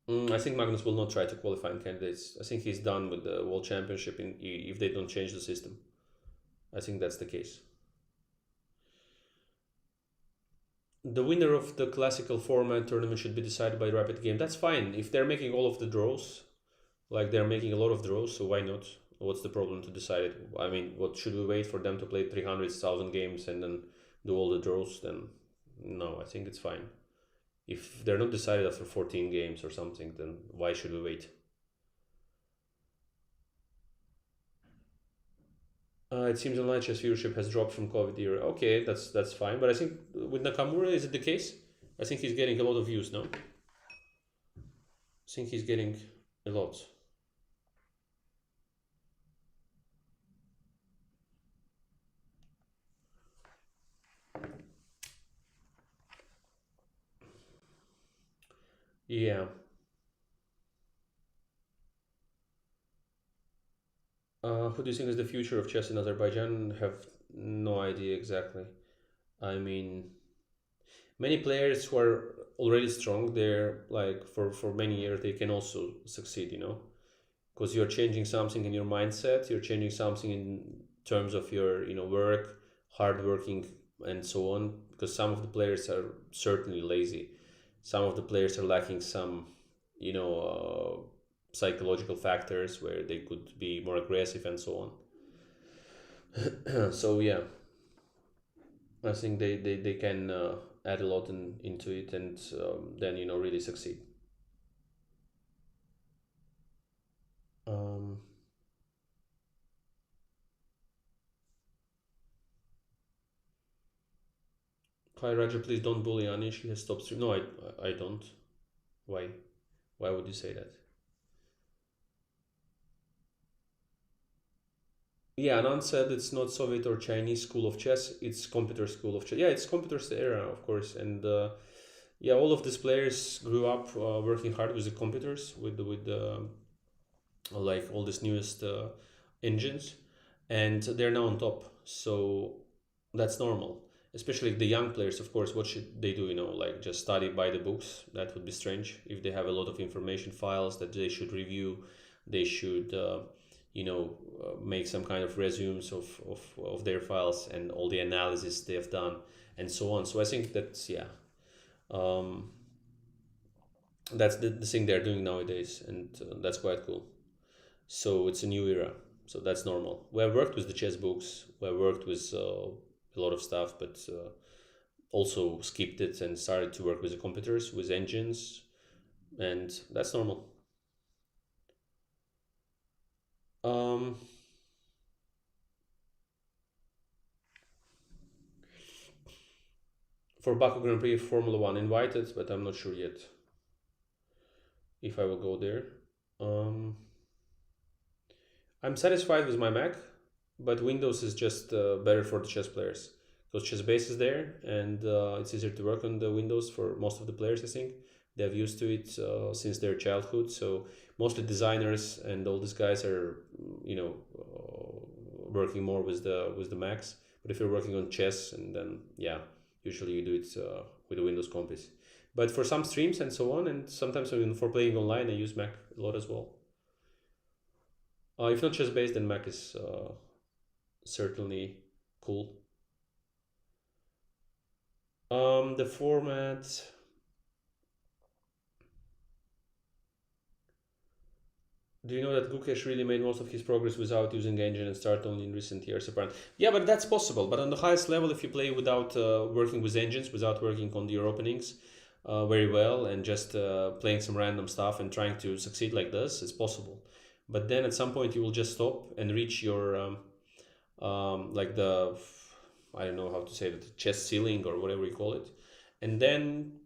I think Magnus will not try to qualify in candidates. I think he's done with the World Championship if they don't change the system. I think that's the case. The winner of the classical format tournament should be decided by rapid game. That's fine. If they're making all of the draws, like they're making a lot of draws, so why not? What's the problem to decide it? I mean, what should we wait for them to play 300,000 games and then do all the draws? Then no, I think it's fine. If they're not decided after 14 games or something, then why should we wait? It seems online chess viewership has dropped from COVID era. Okay, that's fine. But I think with Nakamura, is it the case? I think he's getting a lot of views now. I think he's getting a lot. Yeah. Who do you think is the future of chess in Azerbaijan? Have no idea exactly. I mean, many players who are already strong there, like for many years, they can also succeed. Because you're changing something in your mindset, you're changing something in terms of your work, hard working, and so on. Because some of the players are certainly lazy, some of the players are lacking some you know psychological factors where they could be more aggressive and so on. So yeah, I think they can add a lot into it, and then really succeed. um, Hi Raja, please don't bully Anish. He has stopped stream. No, I don't. Why? Why would you say that? Yeah, Anand said it's not Soviet or Chinese school of chess. It's computer school of chess. Yeah, it's computer era, of course. And Yeah, all of these players grew up working hard with the computers, with like all these newest engines, and they're now on top. So that's normal. Especially the young players, of course. What should they do? Like just study by the books. That would be strange. If they have a lot of information files that they should review, they should make some kind of resumes of their files and all the analysis they have done and so on. So I think that's, yeah, um, that's the thing they're doing nowadays, and that's quite cool. So it's a new era. So that's normal. We have worked with the chess books. We have worked with a lot of stuff, but also skipped it and started to work with the computers, with engines, and that's normal. Um, for Baku Grand Prix Formula One, invited, but I'm not sure yet if I will go there. Um, I'm satisfied with my Mac, but Windows is just better for the chess players because chess base is there, and it's easier to work on the Windows for most of the players. I think they've used to it since their childhood. So mostly designers and all these guys are, working more with the Macs. But if you're working on chess, and then yeah, usually you do it with the Windows compis. But for some streams and so on, and sometimes even for playing online, I use Mac a lot as well. If not chess based, then Mac is certainly cool. The format. Do you know that Gukesh really made most of his progress without using engine and started only in recent years? Apparently, yeah, but that's possible. But on the highest level, if you play without working with engines, without working on your openings very well, and just playing some random stuff and trying to succeed like this, it's possible. But then at some point, you will just stop and reach your like the, I don't know how to say it, chest ceiling or whatever you call it, and then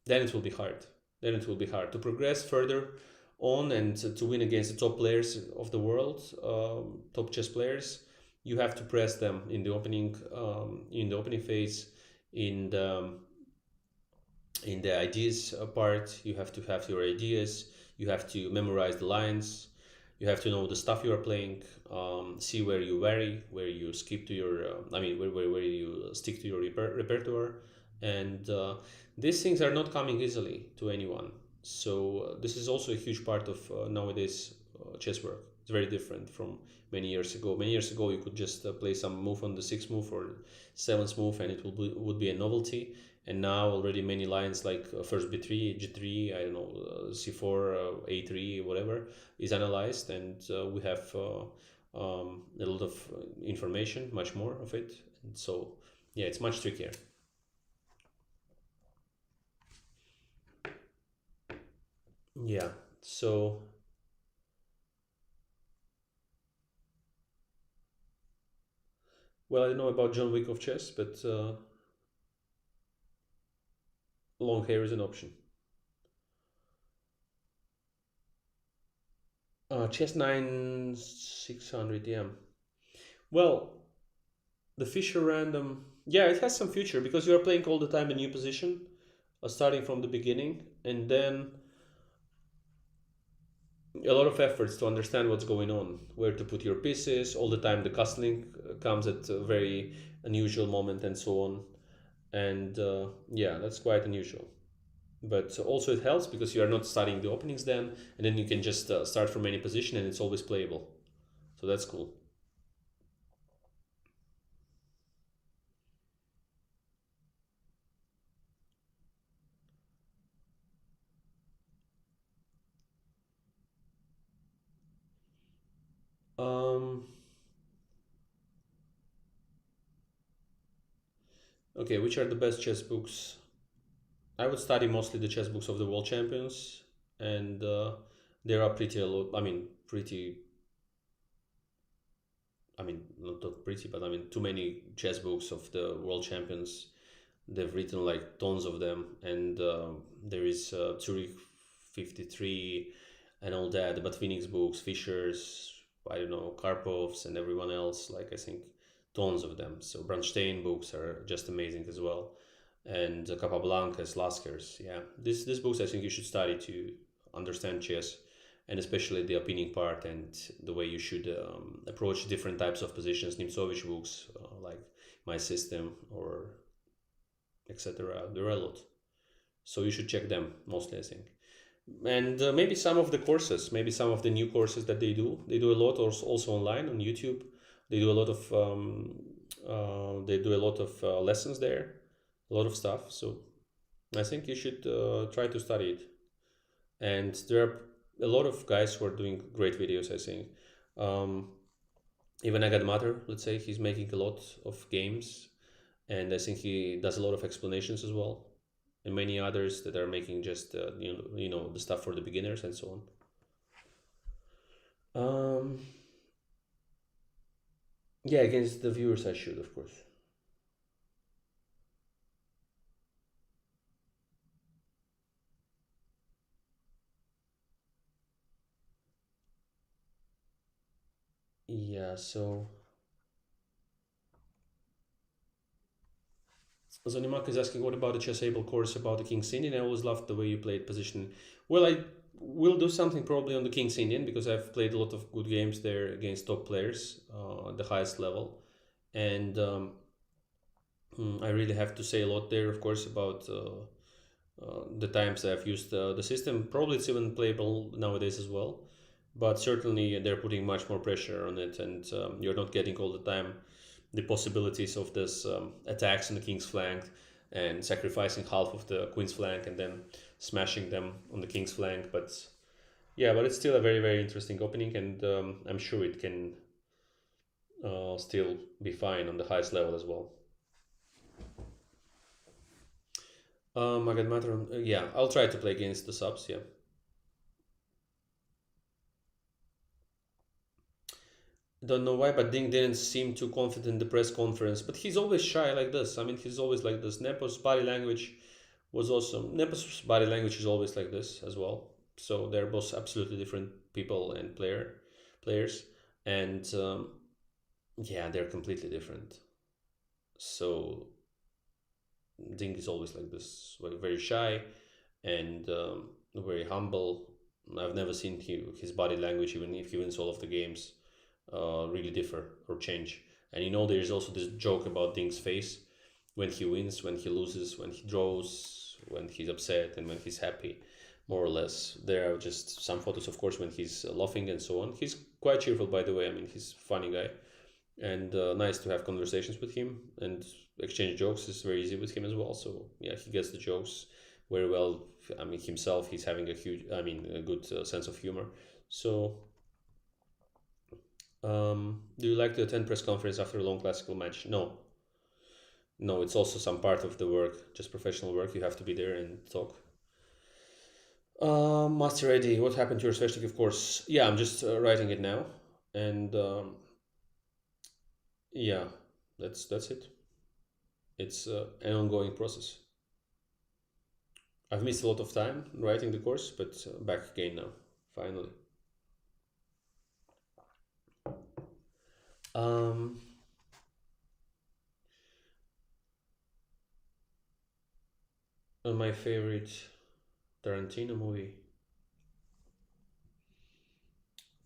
it will be hard. Then it will be hard to progress further on and to win against the top players of the world, top chess players. You have to press them in the opening phase, in the ideas part. You have to have your ideas. You have to memorize the lines. You have to know the stuff you are playing. See where you vary, where you skip to your. I mean, where you stick to your repertoire, and these things are not coming easily to anyone. So this is also a huge part of nowadays chess work. It's very different from many years ago. Many years ago, you could just play some move on the sixth move or seventh move, and it would be a novelty. And now already many lines like first b3, g3, I don't know, c4, a3, whatever, is analyzed, and we have a lot of information, much more of it. And so yeah, it's much trickier. Yeah. So, well, I don't know about John Wick of chess, but long hair is an option. Chess 9 600, yeah. Well, the Fisher random, yeah, it has some future because you are playing all the time a new position, starting from the beginning, and then a lot of efforts to understand what's going on, where to put your pieces. All the time, the castling comes at a very unusual moment, and so on. And yeah, that's quite unusual. But also it helps because you are not studying the openings then, and then you can just start from any position, and it's always playable. So that's cool. Um, okay, which are the best chess books? I would study mostly the chess books of the world champions, and there are pretty a lot. I mean, pretty. I mean, not pretty, but I mean, too many chess books of the world champions. They've written like tons of them, and there is Zurich 53 and all that. But Phoenix books, Fischer's, I don't know, Karpov's, and everyone else. Like I think tons of them. So Bronstein books are just amazing as well. and Capablanca's Laskers. Yeah, this books I think you should study to understand chess, and especially the opening part and the way you should approach different types of positions. Nimzovich books like My System or etc. There are a lot, so you should check them mostly, I think. And maybe some of the courses, maybe some of the new courses that they do a lot also online on YouTube. They do a lot of lessons there, a lot of stuff. So I think you should try to study it. And there are a lot of guys who are doing great videos, I think. um, Even Agad Matter, let's say, he's making a lot of games, and I think he does a lot of explanations as well, and many others that are making just the stuff for the beginners and so on. Yeah, against the viewers I should, of course. Yeah, so Zonimak is asking, what about the chessable course about the King's Indian? I always loved the way you played position. Well, I will do something probably on the King's Indian because I've played a lot of good games there against top players at the highest level. And I really have to say a lot there, of course, about the times I've used the system. Probably it's even playable nowadays as well, but certainly they're putting much more pressure on it, and you're not getting all the time the possibilities of this attacks on the king's flank and sacrificing half of the queen's flank and then smashing them on the king's flank. But yeah, but it's still a very very interesting opening, and I'm sure it can still be fine on the highest level as well. Magad Matron, yeah, I'll try to play against the subs. Yeah. Don't know why, but Ding didn't seem too confident in the press conference. But he's always shy like this. I mean, he's always like this. Nepo's body language was awesome. Nepo's body language is always like this as well. So they're both absolutely different people and players, and yeah, they're completely different. So Ding is always like this, very shy and very humble. I've never seen his body language, even if he wins all of the games, really differ or change. And there's also this joke about Ding's face when he wins, when he loses, when he draws, when he's upset, and when he's happy. More or less, there are just some photos, of course, when he's laughing and so on. He's quite cheerful, by the way. I mean, he's a funny guy, and nice to have conversations with him and exchange jokes is very easy with him as well. So yeah, he gets the jokes very well. I mean, himself, he's having a good sense of humor. So do you like to attend press conference after a long classical match? No, no, it's also some part of the work, just professional work. You have to be there and talk. Master Eddie, what happened to your Sveshnik course? Yeah, I'm just writing it now, and yeah, that's it. It's an ongoing process. I've missed a lot of time writing the course, but back again now, finally. Um, my favorite Tarantino movie.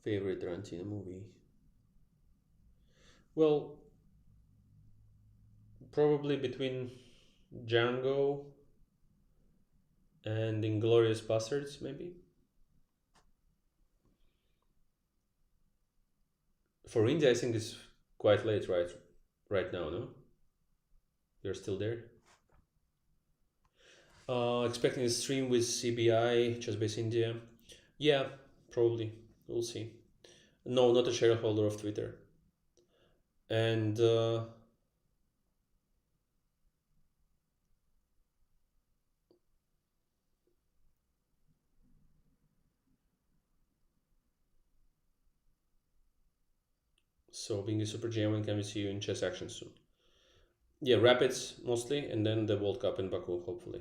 Favorite Tarantino movie. Well, probably between Django and Inglorious Bastards, maybe. For India, I think it's quite late, right? Right now, no? You're still there. Expecting a stream with CBI, Just Base India. Yeah, probably. We'll see. No, not a shareholder of Twitter. And so being a super GM, when can we see you in chess action soon? Yeah, Rapids mostly, and then the World Cup in Baku, hopefully.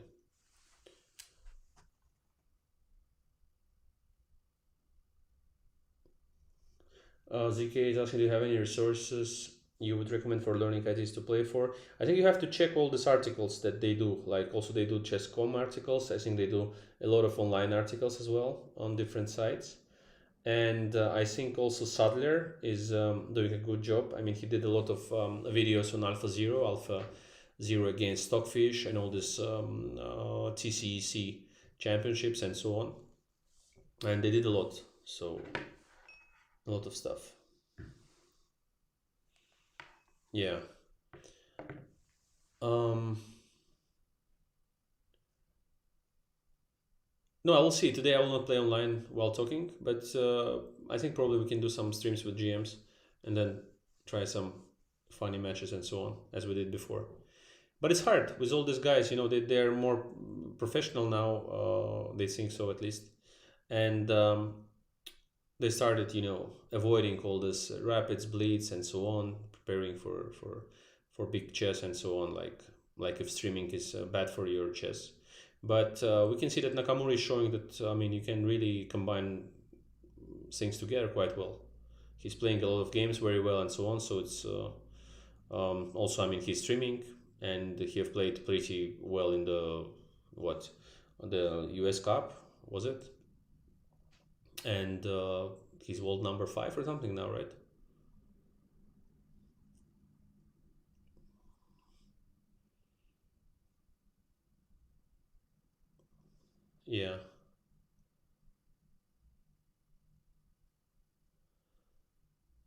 ZK is asking, do you have any resources you would recommend for learning ITs to play for? I think you have to check all these articles that they do. Like also they do chess.com articles. I think they do a lot of online articles as well on different sites. And I think also Sadler is doing a good job. I mean, he did a lot of videos on Alpha Zero against Stockfish and all this TCEC championships and so on. And they did a lot. So a lot of stuff. Yeah. Um, no, I will see. Today I will not play online while talking, but I think probably we can do some streams with GMs and then try some funny matches and so on as we did before. But it's hard with all these guys. You know, they're more professional now. They think so at least, and they started, avoiding all this rapids, bleeds, and so on, preparing for big chess and so on. Like if streaming is bad for your chess, but we can see that Nakamura is showing that I mean you can really combine things together quite well. He's playing a lot of games very well and so on. So it's also I mean he's streaming and he have played pretty well in the what the US Cup was it, and he's world number 5 or something now, right? Yeah.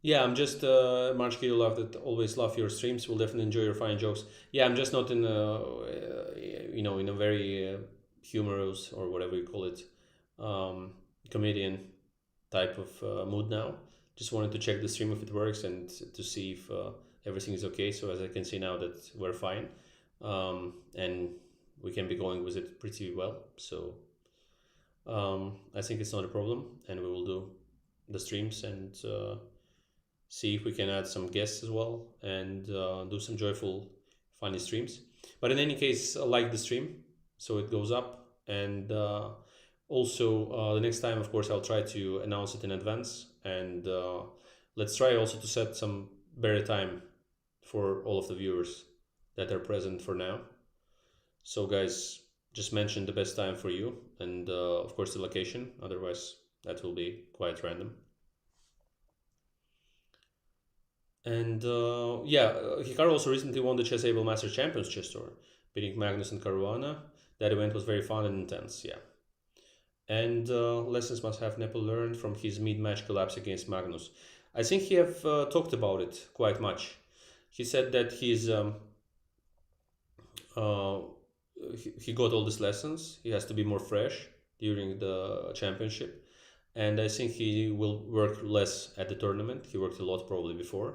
Yeah, I'm just March Kilo love that always love your streams. Will definitely enjoy your funny jokes. Yeah, I'm just not in in a very humorous or whatever you call it, um, comedian type of mood now. Just wanted to check the stream if it works and to see if everything is okay. So as I can see now that we're fine, and we can be going with it pretty well. So I think it's not a problem, and we will do the streams and see if we can add some guests as well and do some joyful, funny streams. But in any case, like the stream, so it goes up. And also, the next time, of course, I'll try to announce it in advance. And let's try also to set some better time for all of the viewers that are present for now. So, guys, just mention the best time for you and, of course, the location. Otherwise, that will be quite random. And yeah, Hikaru also recently won the Chess Able Master Champions Chess Tour, beating Magnus and Caruana. That event was very fun and intense, yeah. And lessons must have Nepal learned from his mid-match collapse against Magnus. I think he have talked about it quite much. He said that uh, he got all these lessons. He has to be more fresh during the championship, and I think he will work less at the tournament. He worked a lot probably before,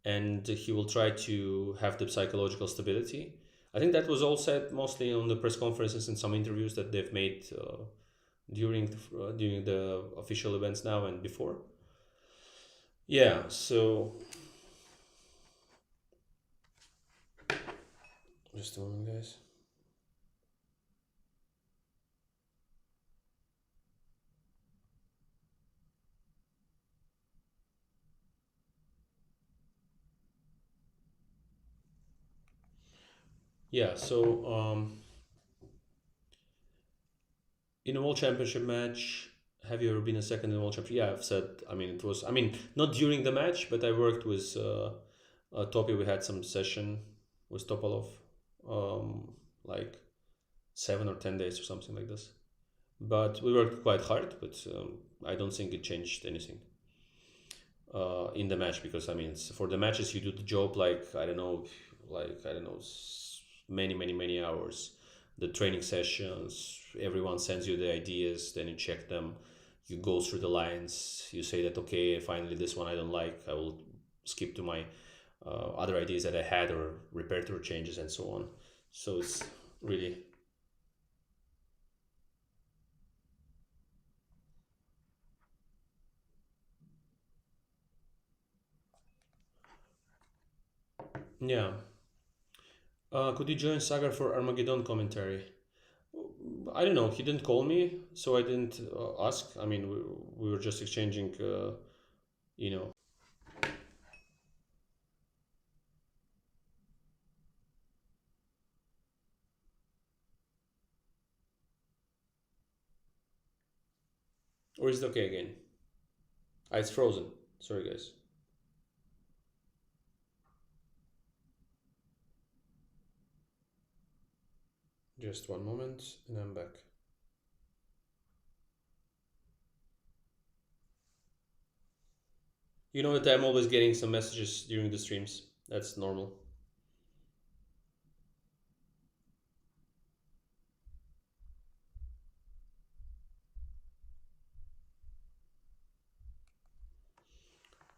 and he will try to have the psychological stability. I think that was all said mostly on the press conferences and some interviews that they've made during the official events now and before. Yeah, so just a moment, guys. Yeah, so in a world championship match, have you ever been a second in a world championship? Yeah, I've said. I mean, it was. I mean, not during the match, but I worked with Topi. We had some session with Topalov, like 7 or 10 days or something like this. But we worked quite hard. But I don't think it changed anything in the match because I mean, for the matches you do the job like I don't know, many hours. The training sessions, everyone sends you the ideas, then you check them, you go through the lines, you say that okay, finally this one I don't like, I will skip to my other ideas that I had or repertoire changes and so on. So it's really yeah. Could you join Sagar for Armageddon commentary? I don't know. He didn't call me, so I didn't ask. I mean, we were just exchanging, you know. Or is it okay again? Ah, it's frozen. Sorry, guys. Just one moment, and I'm back. You know that I'm always getting some messages during the streams. That's normal.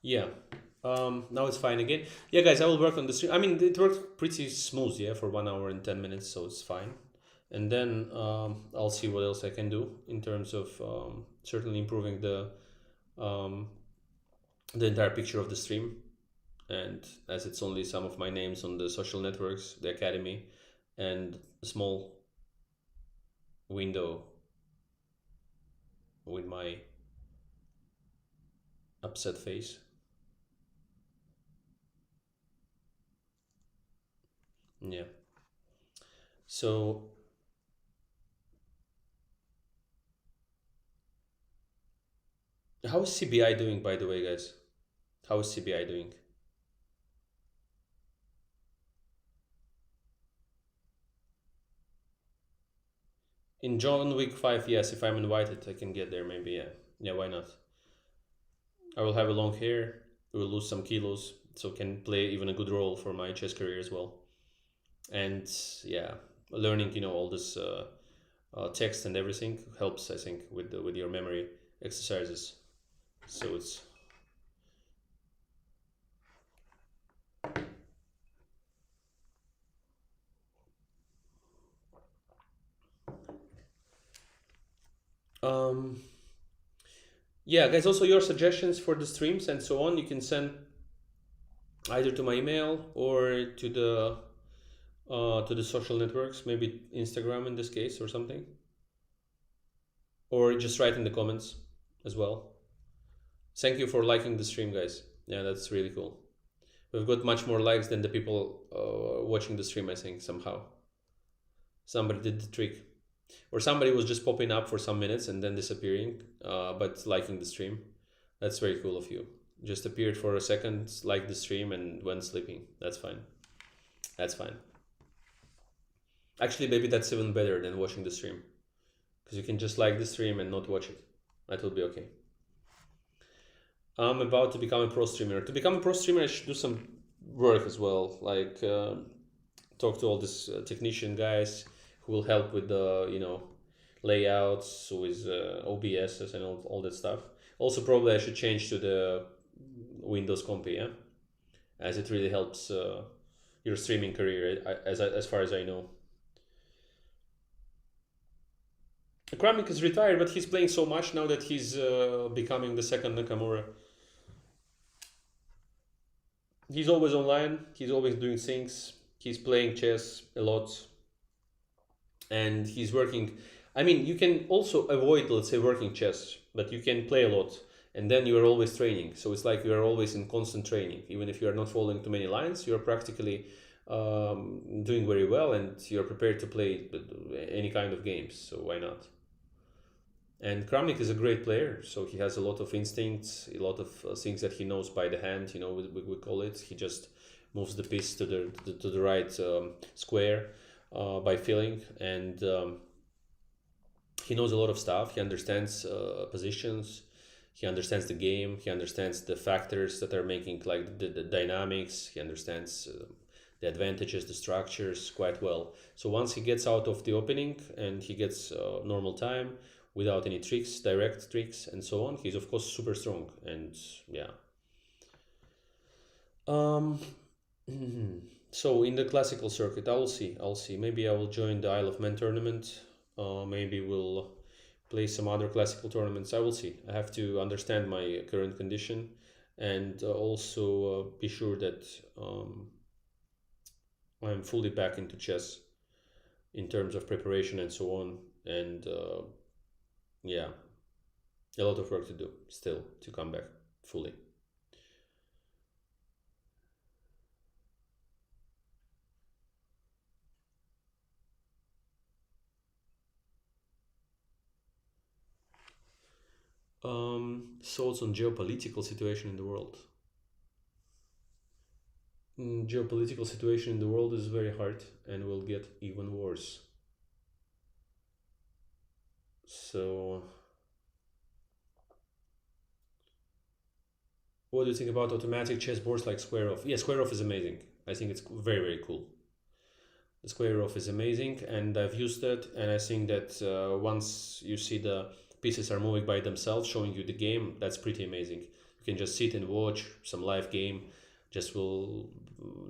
Yeah. Now it's fine again. Yeah, guys, I will work on the stream. I mean, it worked pretty smooth, yeah, for 1 hour and 10 minutes, so it's fine. And then I'll see what else I can do in terms of certainly improving um, the entire picture of the stream. And as it's only some of my names on the social networks, the academy, and a small window with my upset face. Yeah. So how is CBI doing, by the way, guys? How is CBI doing? In John Wick 5, yes, if I'm invited, I can get there maybe, yeah. Yeah, why not? I will have a long hair, will lose some kilos, so can play even a good role for my chess career as well. And yeah, learning, all this text and everything helps, I think, with your memory exercises. So it's um yeah, guys. Also, your suggestions for the streams and so on, you can send either to my email or to the social networks, maybe Instagram in this case or something, or just write in the comments as well. Thank you for liking the stream, guys. Yeah, that's really cool. We've got much more likes than the people watching the stream. I think somehow somebody did the trick, or somebody was just popping up for some minutes and then disappearing, but liking the stream. That's very cool of you. Just appeared for a second, liked the stream, and went sleeping. That's fine. That's fine. Actually, maybe that's even better than watching the stream, because you can just like the stream and not watch it. That will be okay. I'm about to become a pro streamer. To become a pro streamer, I should do some work as well, like talk to all these technician guys who will help with the layouts with OBS and all that stuff. Also, probably I should change to the Windows Compy, yeah, as it really helps your streaming career, as far as I know. Kramnik is retired, but he's playing so much now that he's becoming the second Nakamura. He's always online. He's always doing things. He's playing chess a lot, and he's working. I mean, you can also avoid, let's say, working chess, but you can play a lot, and then you are always training. So it's like you are always in constant training. Even if you are not following too many lines, you are practically doing very well, and you're prepared to play any kind of games. So why not? And Kramnik is a great player, so he has a lot of instincts, a lot of things that he knows by the hand. We call it. He just moves the piece to the right square by feeling, and he knows a lot of stuff. He understands positions. He understands the game. He understands the factors that are making like the dynamics. He understands the advantages, the structures quite well. So once he gets out of the opening and he gets normal time without any tricks, direct tricks, and so on, he's of course super strong. And yeah. Um, so in the classical circuit, I will see. I'll see. Maybe I will join the Isle of Man tournament. Maybe we'll play some other classical tournaments. I will see. I have to understand my current condition and also be sure that I'm fully back into chess in terms of preparation and so on. And yeah, a lot of work to do still to come back fully. Thoughts on geopolitical situation in the world. Geopolitical situation in the world is very hard and will get even worse. So, what do you think about automatic chessboards like Square Off? Yeah, Square Off is amazing. I think it's very, very cool. The Square Off is amazing, and I've used it, and I think that once you see the pieces are moving by themselves, showing you the game, that's pretty amazing. You can just sit and watch some live game, just will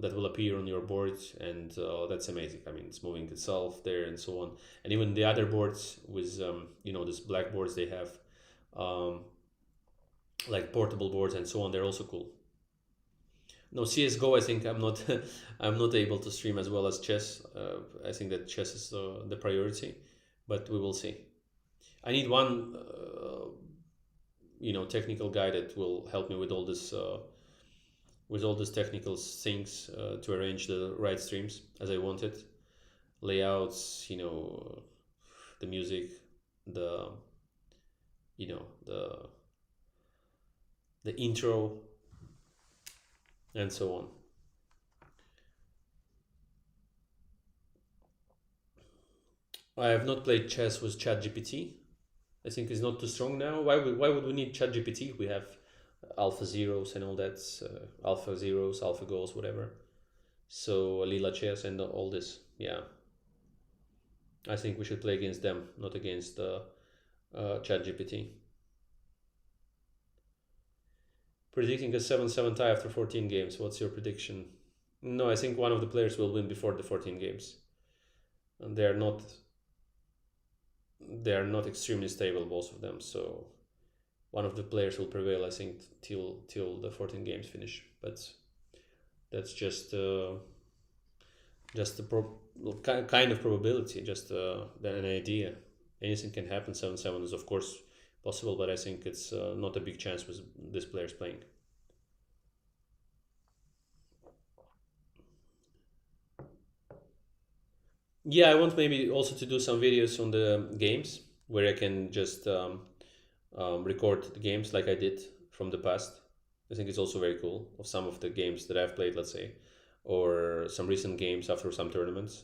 that will appear on your board, and that's amazing. I mean, it's moving itself there and so on, and even the other boards with these black boards they have, um, like portable boards and so on, they're also cool. No, CS:GO. I think I'm not. I'm not able to stream as well as chess. I think that chess is the priority, but we will see. I need one, technical guy that will help me with all these technical things to arrange the right streams as I want it, layouts, the music, the the intro, and so on. I have not played chess with ChatGPT. I think it's not too strong now. Why would we need ChatGPT? We have Alpha Zeros and all that, Alpha Zeros, Alpha Goals, whatever. So Lila Chess and all this. Yeah, I think we should play against them, not against ChatGPT. Predicting a 7-7 tie after 14 games. What's your prediction? No, I think one of the players will win before the 14 games. And they are not extremely stable, both of them. So one of the players will prevail, I think, till the 14 games finish. But that's just a kind of probability, just an idea. Anything can happen. 7-7 is of course possible, but I think it's not a big chance with these players playing. Yeah, I want maybe also to do some videos on the games where I can just record the games like I did from the past. I think it's also very cool of some of the games that I've played, let's say, or some recent games after some tournaments.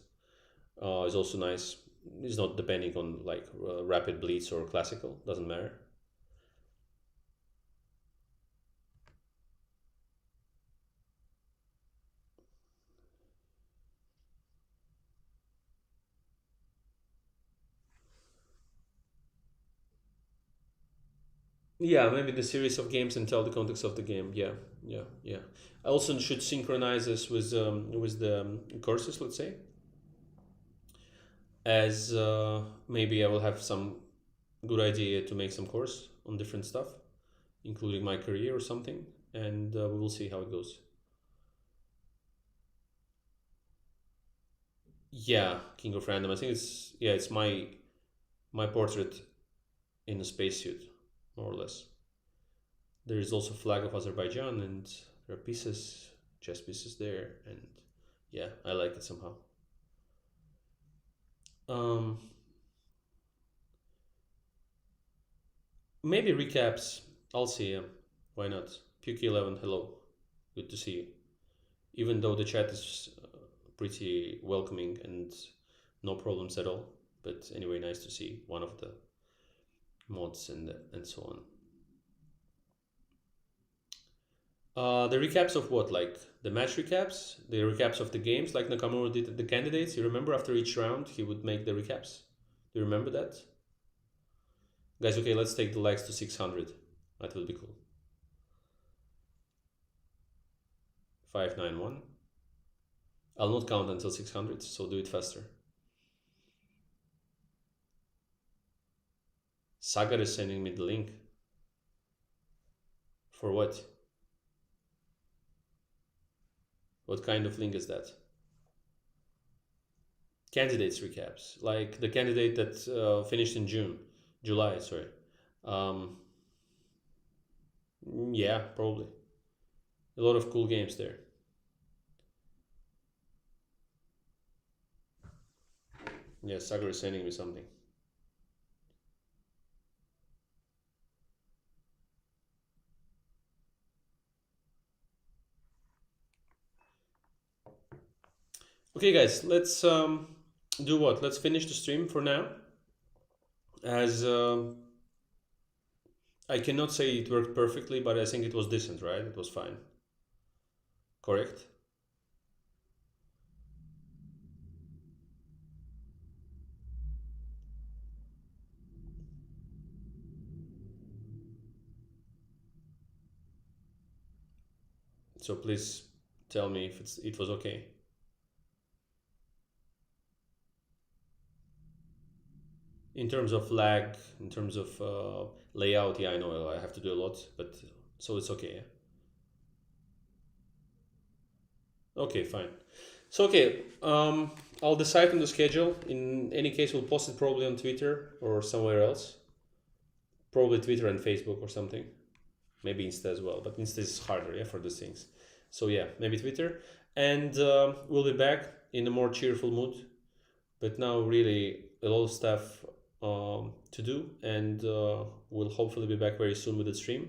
Is also nice. It's not depending on like rapid blitz or classical. Doesn't matter. Yeah, maybe the series of games and tell the context of the game. Yeah, yeah, yeah. I also should synchronize this with the courses, let's say, as maybe I will have some good idea to make some course on different stuff, including my career or something, and we will see how it goes. Yeah, King of Random. I think it's my portrait in a spacesuit, more or less. There is also flag of Azerbaijan, and there are pieces, chess pieces there, and yeah, I like it somehow. Um, Maybe recaps. I'll see. Why not? Puke11, hello. Good to see you. Even though the chat is pretty welcoming and no problems at all. But anyway, nice to see one of the mods and so on. The recaps of what? Like the match recaps? The recaps of the games, like Nakamura did the candidates? You remember after each round he would make the recaps? Do you remember that? Guys, okay, let's take the likes to 600. That will be cool. 591. I'll not count until 600, so do it faster. Sagar is sending me the link. For what? What kind of link is that? Candidates recaps, like the candidate that finished in July, sorry. Um, yeah, probably. A lot of cool games there. Yeah, Sagar is sending me something. Okay, guys, let's do what? Let's finish the stream for now. As I cannot say it worked perfectly, but I think it was decent, right? It was fine. Correct? So please tell me if it was okay. In terms of lag, in terms of layout, yeah, I know I have to do a lot, but so it's okay. Yeah? Okay, fine. So okay, I'll decide on the schedule. In any case, we'll post it probably on Twitter or somewhere else. Probably Twitter and Facebook or something. Maybe Insta as well, but Insta is harder, yeah, for these things. So yeah, maybe Twitter, and we'll be back in a more cheerful mood. But now, really, a lot of stuff to do, and we'll hopefully be back very soon with the stream,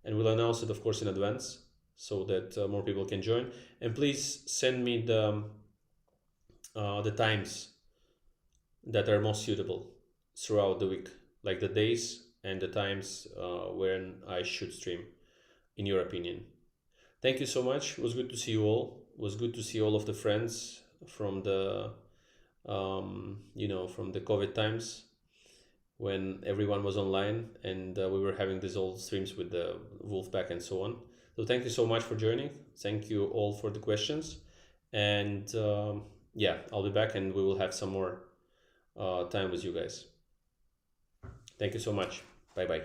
and we'll announce it, of course, in advance so that more people can join. And please send me the times that are most suitable throughout the week, like the days and the times when I should stream, in your opinion. Thank you so much. It was good to see you all. It was good to see all of the friends from the from the COVID times when everyone was online and we were having these old streams with the Wolfpack and so on. So thank you so much for joining. Thank you all for the questions. And yeah, I'll be back and we will have some more time with you guys. Thank you so much. Bye bye.